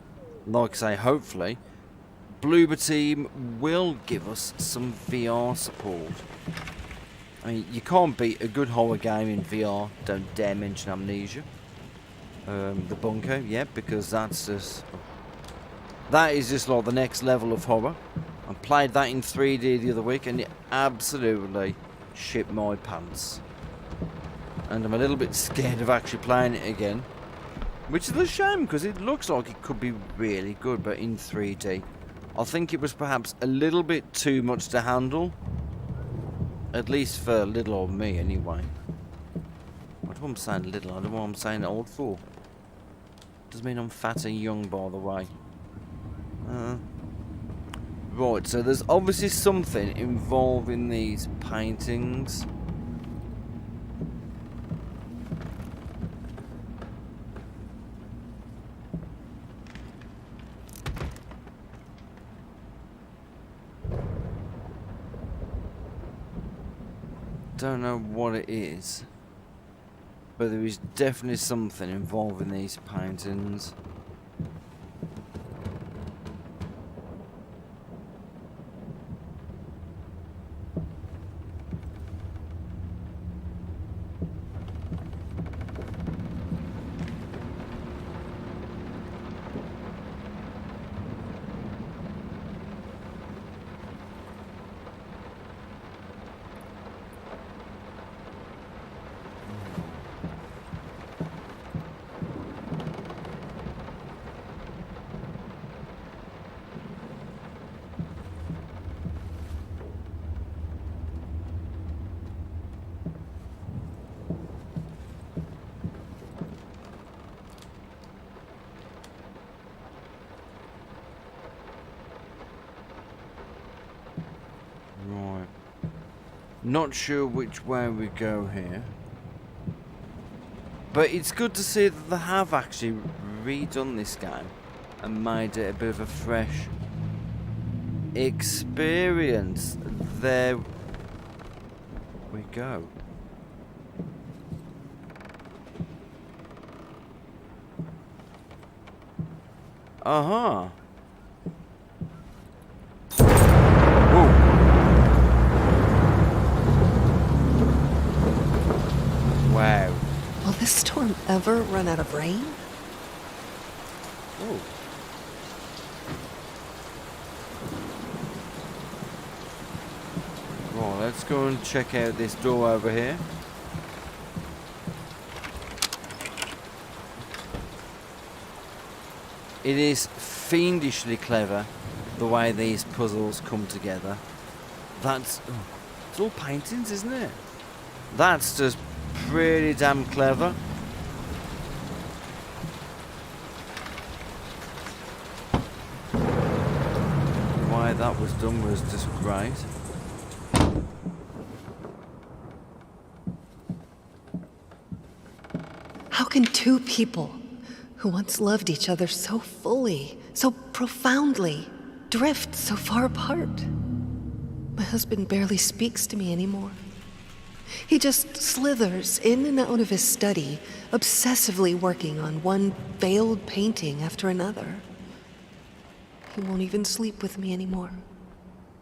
like I say, hopefully, Bloober Team will give us some VR support. I mean, you can't beat a good horror game in VR. Don't dare mention Amnesia. The Bunker, yeah, because that is just like the next level of horror. I played that in 3D the other week and it absolutely shit my pants. And I'm a little bit scared of actually playing it again. Which is a shame, because it looks like it could be really good, but in 3D. I think it was perhaps a little bit too much to handle. At least for little old me, anyway. What do I saying little? I don't know what I'm saying old for. Doesn't mean I'm fat and young, by the way. Right, so there's obviously something involving these paintings. Don't know what it is, but there is definitely something involving these paintings. Right. Not sure which way we go here. But it's good to see that they have actually redone this game and made it a bit of a fresh experience. There we go. Uh-huh. Wow. Will this storm ever run out of rain? Oh. Right, let's go and check out this door over here. It is fiendishly clever the way these puzzles come together. It's all paintings, isn't it? That's just pretty damn clever. The way that was done was just great. How can two people who once loved each other so fully, so profoundly, drift so far apart? My husband barely speaks to me anymore. He just slithers in and out of his study, obsessively working on one veiled painting after another. He won't even sleep with me anymore.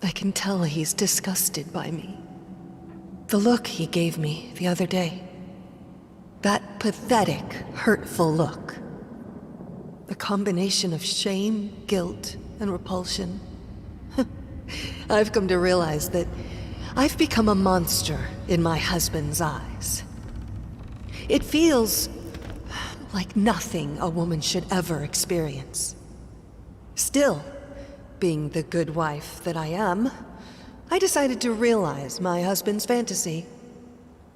I can tell he's disgusted by me. The look he gave me the other day. That pathetic, hurtful look. The combination of shame, guilt, and repulsion. I've come to realize that I've become a monster in my husband's eyes. It feels like nothing a woman should ever experience. Still, being the good wife that I am, I decided to realize my husband's fantasy.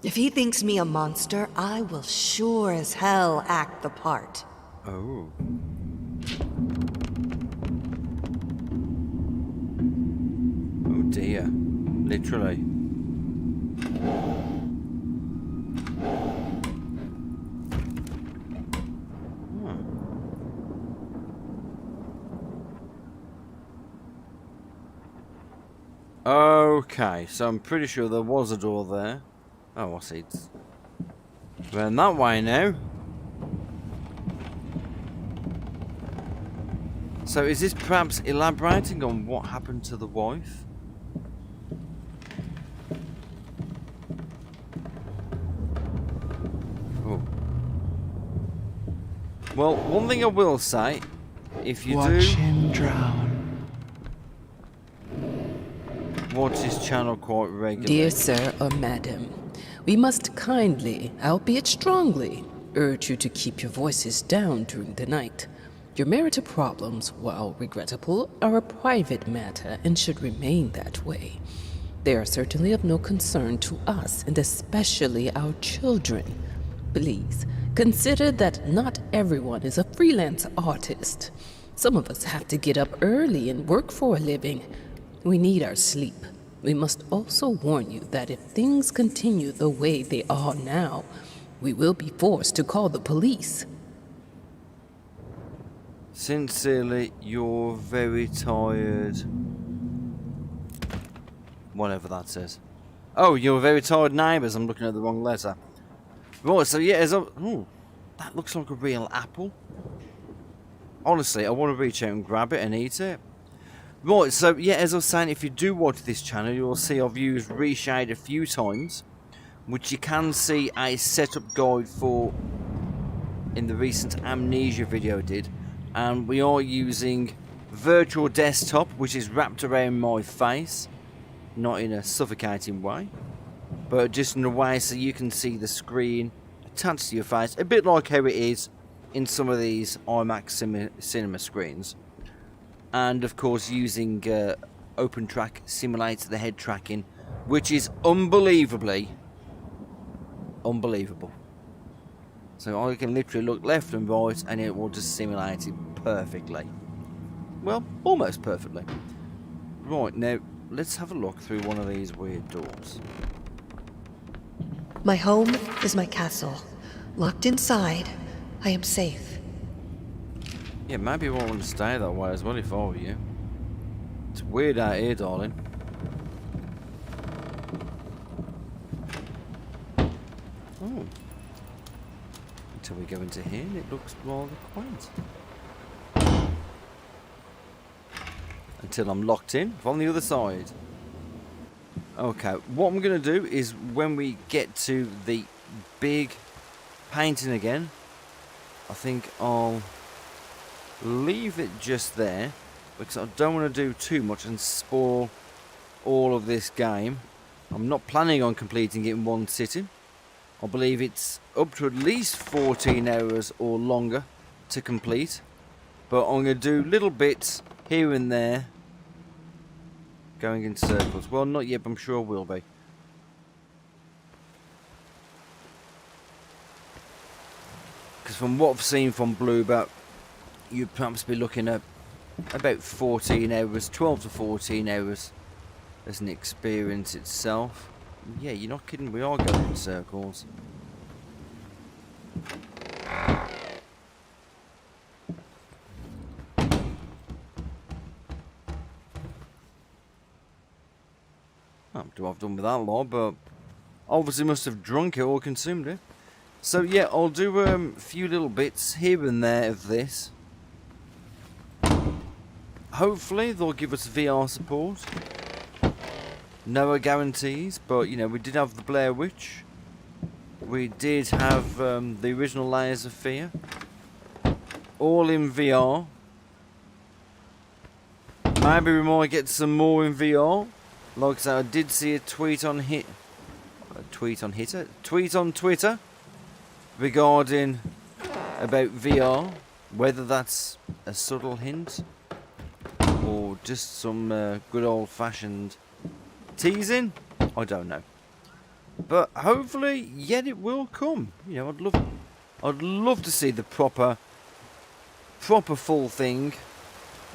If he thinks me a monster, I will sure as hell act the part. Oh. Oh dear. Literally. Okay, so I'm pretty sure there was a door there. Oh, I see. It's going that way now. So is this perhaps elaborating on what happened to the wife? Oh. Well, one thing I will say, if you Watch him drown. watch his channel quite regularly. Dear sir or madam, we must kindly, albeit strongly, urge you to keep your voices down during the night. Your marital problems, while regrettable, are a private matter and should remain that way. They are certainly of no concern to us, and especially our children. Please, consider that not everyone is a freelance artist. Some of us have to get up early and work for a living. We need our sleep. We must also warn you that if things continue the way they are now, we will be forced to call the police. Sincerely, you're very tired. Whatever that says. Oh, you're very tired neighbours. I'm looking at the wrong letter. Right, so yeah, ooh, that looks like a real apple. Honestly, I want to reach out and grab it and eat it. Right, so yeah, as I was saying, if you do watch this channel, you'll see I've used Reshade a few times, which you can see a setup guide for in the recent Amnesia video I did. And we are using virtual desktop, which is wrapped around my face, not in a suffocating way, but just in a way so you can see the screen attached to your face, a bit like how it is in some of these IMAX cinema screens. And of course using OpenTrack simulates the head tracking, which is unbelievably unbelievable. So I can literally look left and right and it will just simulate it perfectly. Well, almost perfectly. Right, now let's have a look through one of these weird doors. My home is my castle. Locked inside, I am safe. Yeah, maybe you won't want to stay that way as well if I were you. It's weird out here, darling. Oh. Until we go into here, and it looks rather quaint. Until I'm locked in from the other side. Okay, what I'm going to do is when we get to the big painting again, I think I'll leave it just there because I don't want to do too much and spoil all of this game. I'm not planning on completing it in one sitting. I believe it's up to at least 14 hours or longer to complete, but I'm going to do little bits here and there going in circles. Well, not yet, but I'm sure I will be. Because from what I've seen from Bluebird, you'd perhaps be looking at about 14 hours, 12 to 14 hours as an experience itself. Yeah, you're not kidding, we are going in circles. I don't know what I've done with that lot, but obviously must have drunk it or consumed it. So yeah, I'll do a few little bits here and there of this. Hopefully they'll give us VR support. No guarantees, but you know, we did have the Blair Witch. We did have the original Layers of Fear. All in VR. Maybe we might get some more in VR. Like I said, I did see a tweet on tweet on Twitter regarding about VR, whether that's a subtle hint or just some good old-fashioned teasing, I don't know. But hopefully, yet it will come. You know, I'd love to see the proper full thing.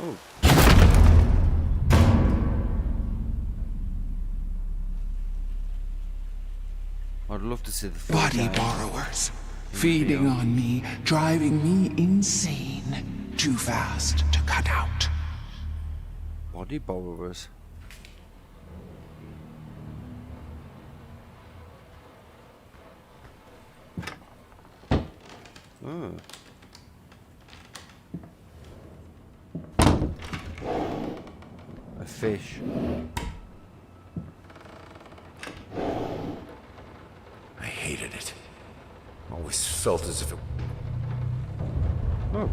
Oh. love to see the full Body game. borrowers, feeding on me, driving me insane. Too fast to cut out. Body borrowers. Oh. A fish. I hated it. Always felt as if it... Oh.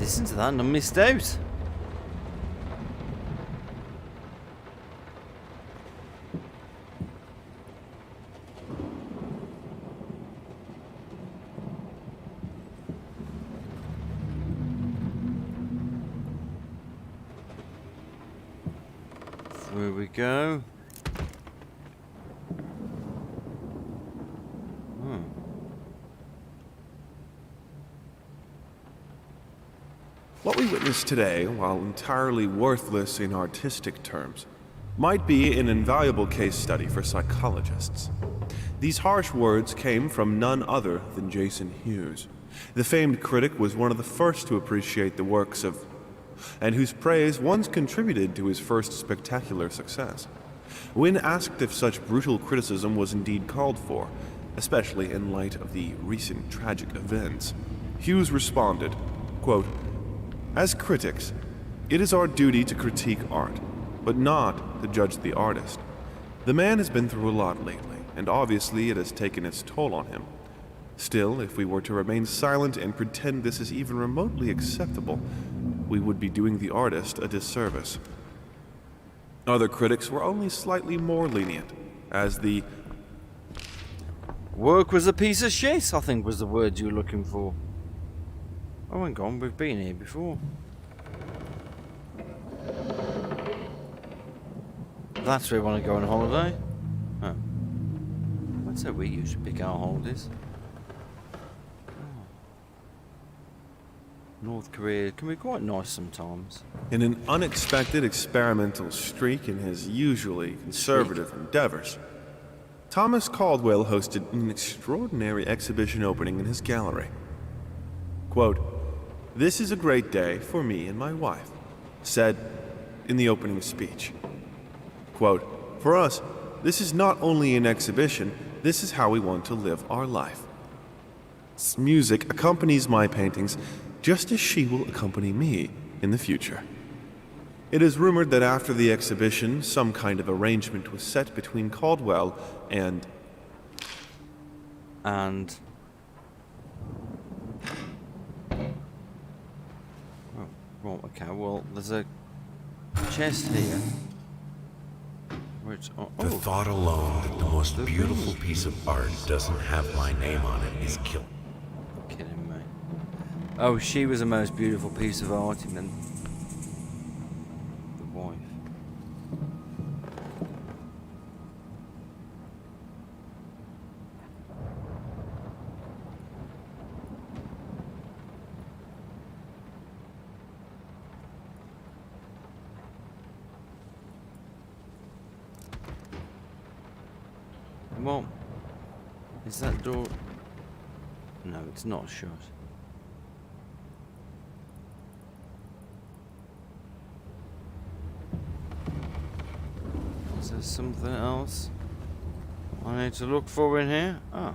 Listen to that and I missed out. There we go. What we witness today, while entirely worthless in artistic terms, might be an invaluable case study for psychologists. These harsh words came from none other than Jason Hughes. The famed critic was one of the first to appreciate the works of, and whose praise once contributed to his first spectacular success. When asked if such brutal criticism was indeed called for, especially in light of the recent tragic events, Hughes responded, quote, "As critics, it is our duty to critique art, but not to judge the artist. The man has been through a lot lately, and obviously it has taken its toll on him. Still, if we were to remain silent and pretend this is even remotely acceptable, we would be doing the artist a disservice." Other critics were only slightly more lenient, as the Work was a piece of shit, I think was the word you were looking for. Oh, hang on, we've been here before. That's where we want to go on holiday? Oh. That's how we usually pick our holidays. North Korea can be quite nice sometimes. in an unexpected experimental streak in his usually conservative endeavors, Thomas Caldwell hosted an extraordinary exhibition opening in his gallery. Quote, "This is a great day for me and my wife," said in the opening speech. Quote, "For us, this is not only an exhibition, this is how we want to live our life. Music accompanies my paintings just as she will accompany me in the future." It is rumored that after the exhibition, some kind of arrangement was set between Caldwell and... Oh, right, okay, well, there's a chest here. Which, The thought alone that the most beautiful piece of art doesn't have my name on it is killing. Kidding me. Oh, she was the most beautiful piece of art, and then the wife. Well, is that door? No, it's not shut. Is there something else I need to look for in here? Oh.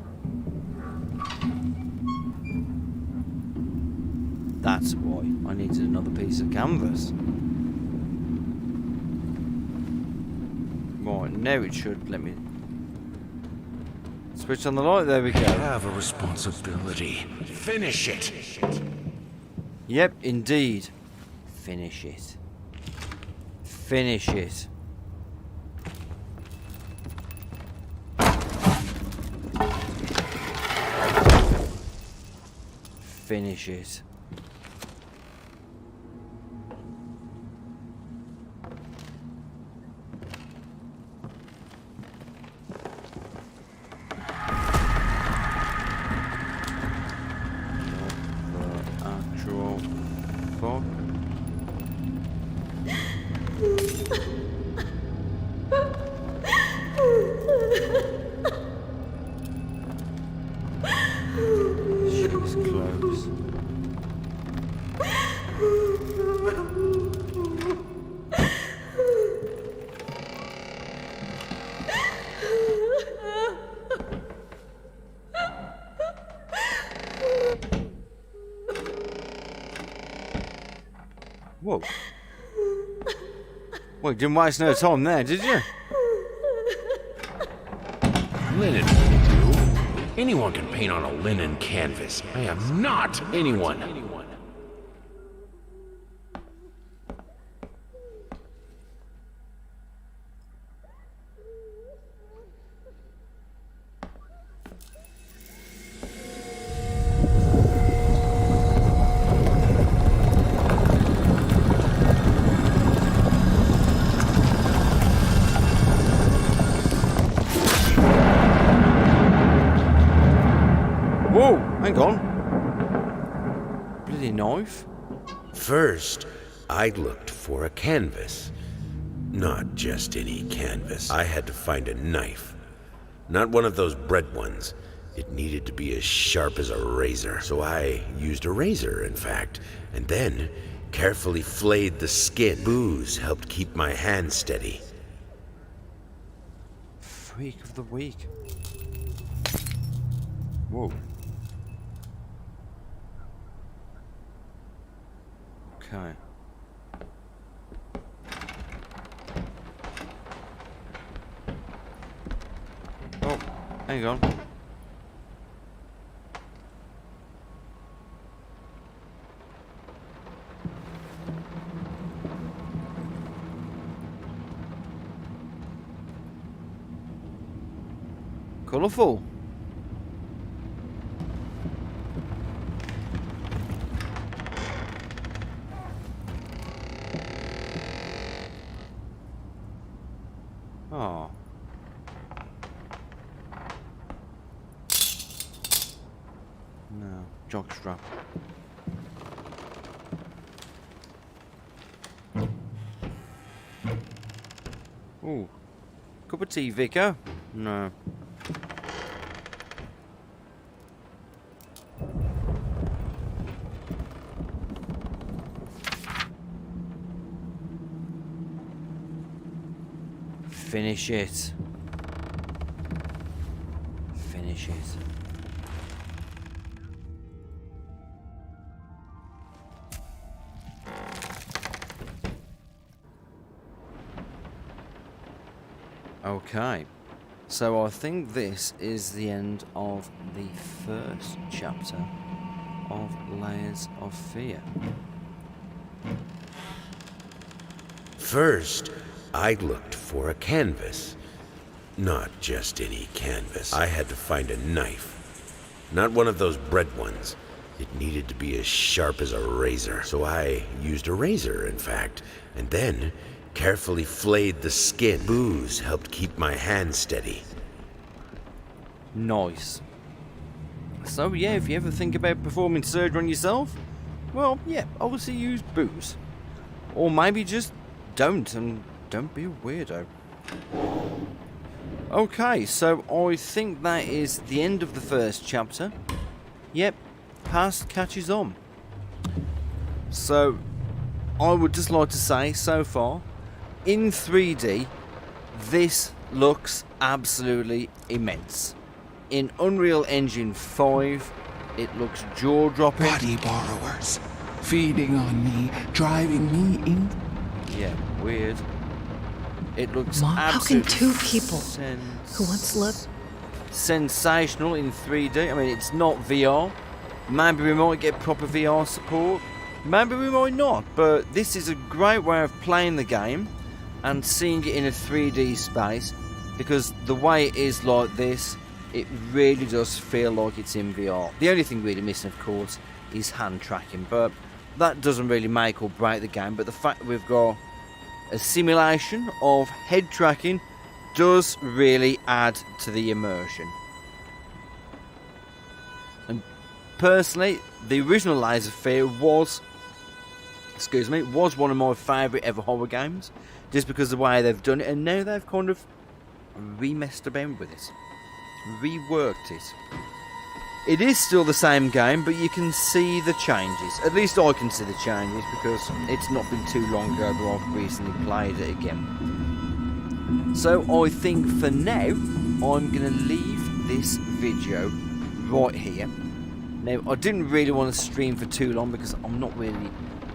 That's why I needed another piece of canvas. Right, now it should let me switch on the light. There we go. I have a responsibility. Finish it. Yep, indeed. Finish it. Finish it. Finish it. Whoa. Well, you didn't waste no time there, did you? Linen will do. Anyone can paint on a linen canvas. I am not anyone. Whoa, hang on. Bloody knife. First, I looked for a canvas. Not just any canvas. I had to find a knife. Not one of those bread ones. It needed to be as sharp as a razor. So I used a razor, in fact, and then carefully flayed the skin. Booze helped keep my hand steady. Freak of the week. Whoa. Okay. Oh, hang on. Colourful. Oh. No, jockstrap. Ooh. Cup of tea, Vicar? No. Finish it. Finish it. Okay. So I think this is the end of the first chapter of Layers of Fear. First, I looked for a canvas. Not just any canvas. I had to find a knife. Not one of those bread ones. It needed to be as sharp as a razor. So I used a razor, in fact, and then carefully flayed the skin. Booze helped keep my hand steady. Nice. So yeah, if you ever think about performing surgery on yourself, well, yeah, obviously use booze. Or maybe just don't, and don't be a weirdo. Okay, so I think that is the end of the first chapter. Yep, past catches on. So, I would just like to say, so far, in 3D, this looks absolutely immense. In Unreal Engine 5, it looks jaw-dropping. Body borrowers, feeding on me, driving me in. Yeah, weird. It looks Mom, how can absolutely two people who once lived sensational in 3D. I mean, it's not VR. Maybe we might get proper VR support. Maybe we might not. But this is a great way of playing the game and seeing it in a 3D space, because the way it is like this, it really does feel like it's in VR. The only thing really missing, of course, is hand tracking, but that doesn't really make or break the game. But the fact that we've got a simulation of head tracking does really add to the immersion. And personally, the original Layers of Fear was one of my favourite ever horror games, just because of the way they've done it, and now they've kind of remessed about with it, reworked it. It is still the same game, but you can see the changes. At least I can see the changes, because it's not been too long ago that I've recently played it again. So I think for now, I'm going to leave this video right here. Now, I didn't really want to stream for too long, because I'm not really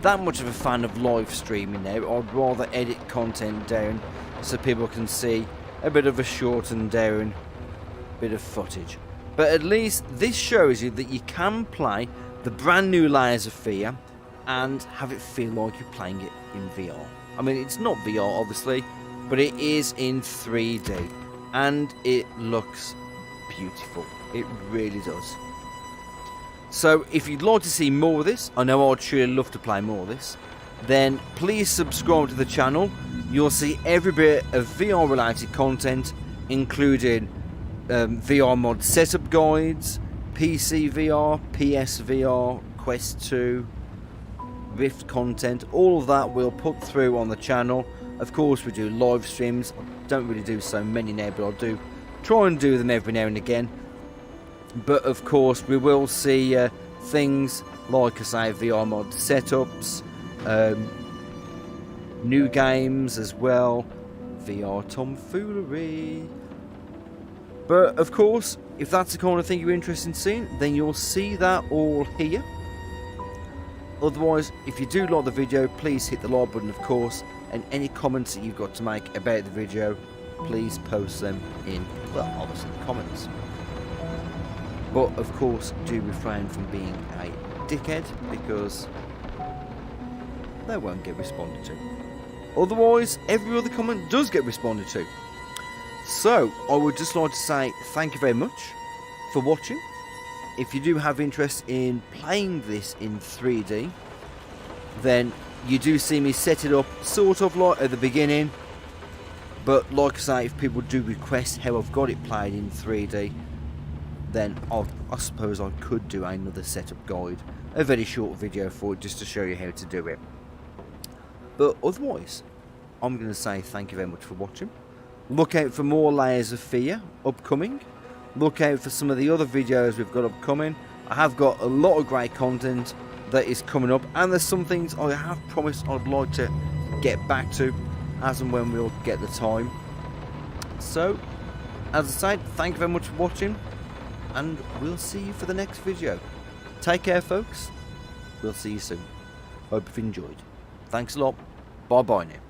that much of a fan of live streaming now. I'd rather edit content down so people can see a bit of a shortened down bit of footage. But at least this shows you that you can play the brand new Layers of Fear and have it feel like you're playing it in VR. I mean, it's not VR obviously, but it is in 3D and it looks beautiful. It really does. So if you'd like to see more of this, I know I'd surely love to play more of this, then please subscribe to the channel. You'll see every bit of VR related content, including VR mod setup guides, PC VR, PS VR, Quest 2, Rift content, all of that we'll put through on the channel. Of course we do live streams. I don't really do so many now, but I'll try and do them every now and again. But of course we will see things like I say, VR mod setups, new games as well, VR tomfoolery. But of course, if that's the kind of thing you're interested in seeing, then you'll see that all here. Otherwise, if you do like the video, please hit the like button of course, and any comments that you've got to make about the video, please post them in, well, obviously the comments. But of course, do refrain from being a dickhead, because they won't get responded to. Otherwise, every other comment does get responded to. So, I would just like to say thank you very much for watching. If you do have interest in playing this in 3D, then you do see me set it up sort of like at the beginning. But like I say, if people do request how I've got it played in 3D, then I suppose I could do another setup guide, a very short video for it, just to show you how to do it. But otherwise, I'm going to say thank you very much for watching. Look out for more Layers of Fear upcoming. Look out for some of the other videos we've got upcoming. I have got a lot of great content that is coming up, and there's some things I have promised I'd like to get back to as and when we'll get the time. So, as I said, thank you very much for watching, and we'll see you for the next video. Take care, folks. We'll see you soon. Hope you've enjoyed. Thanks a lot. Bye bye now.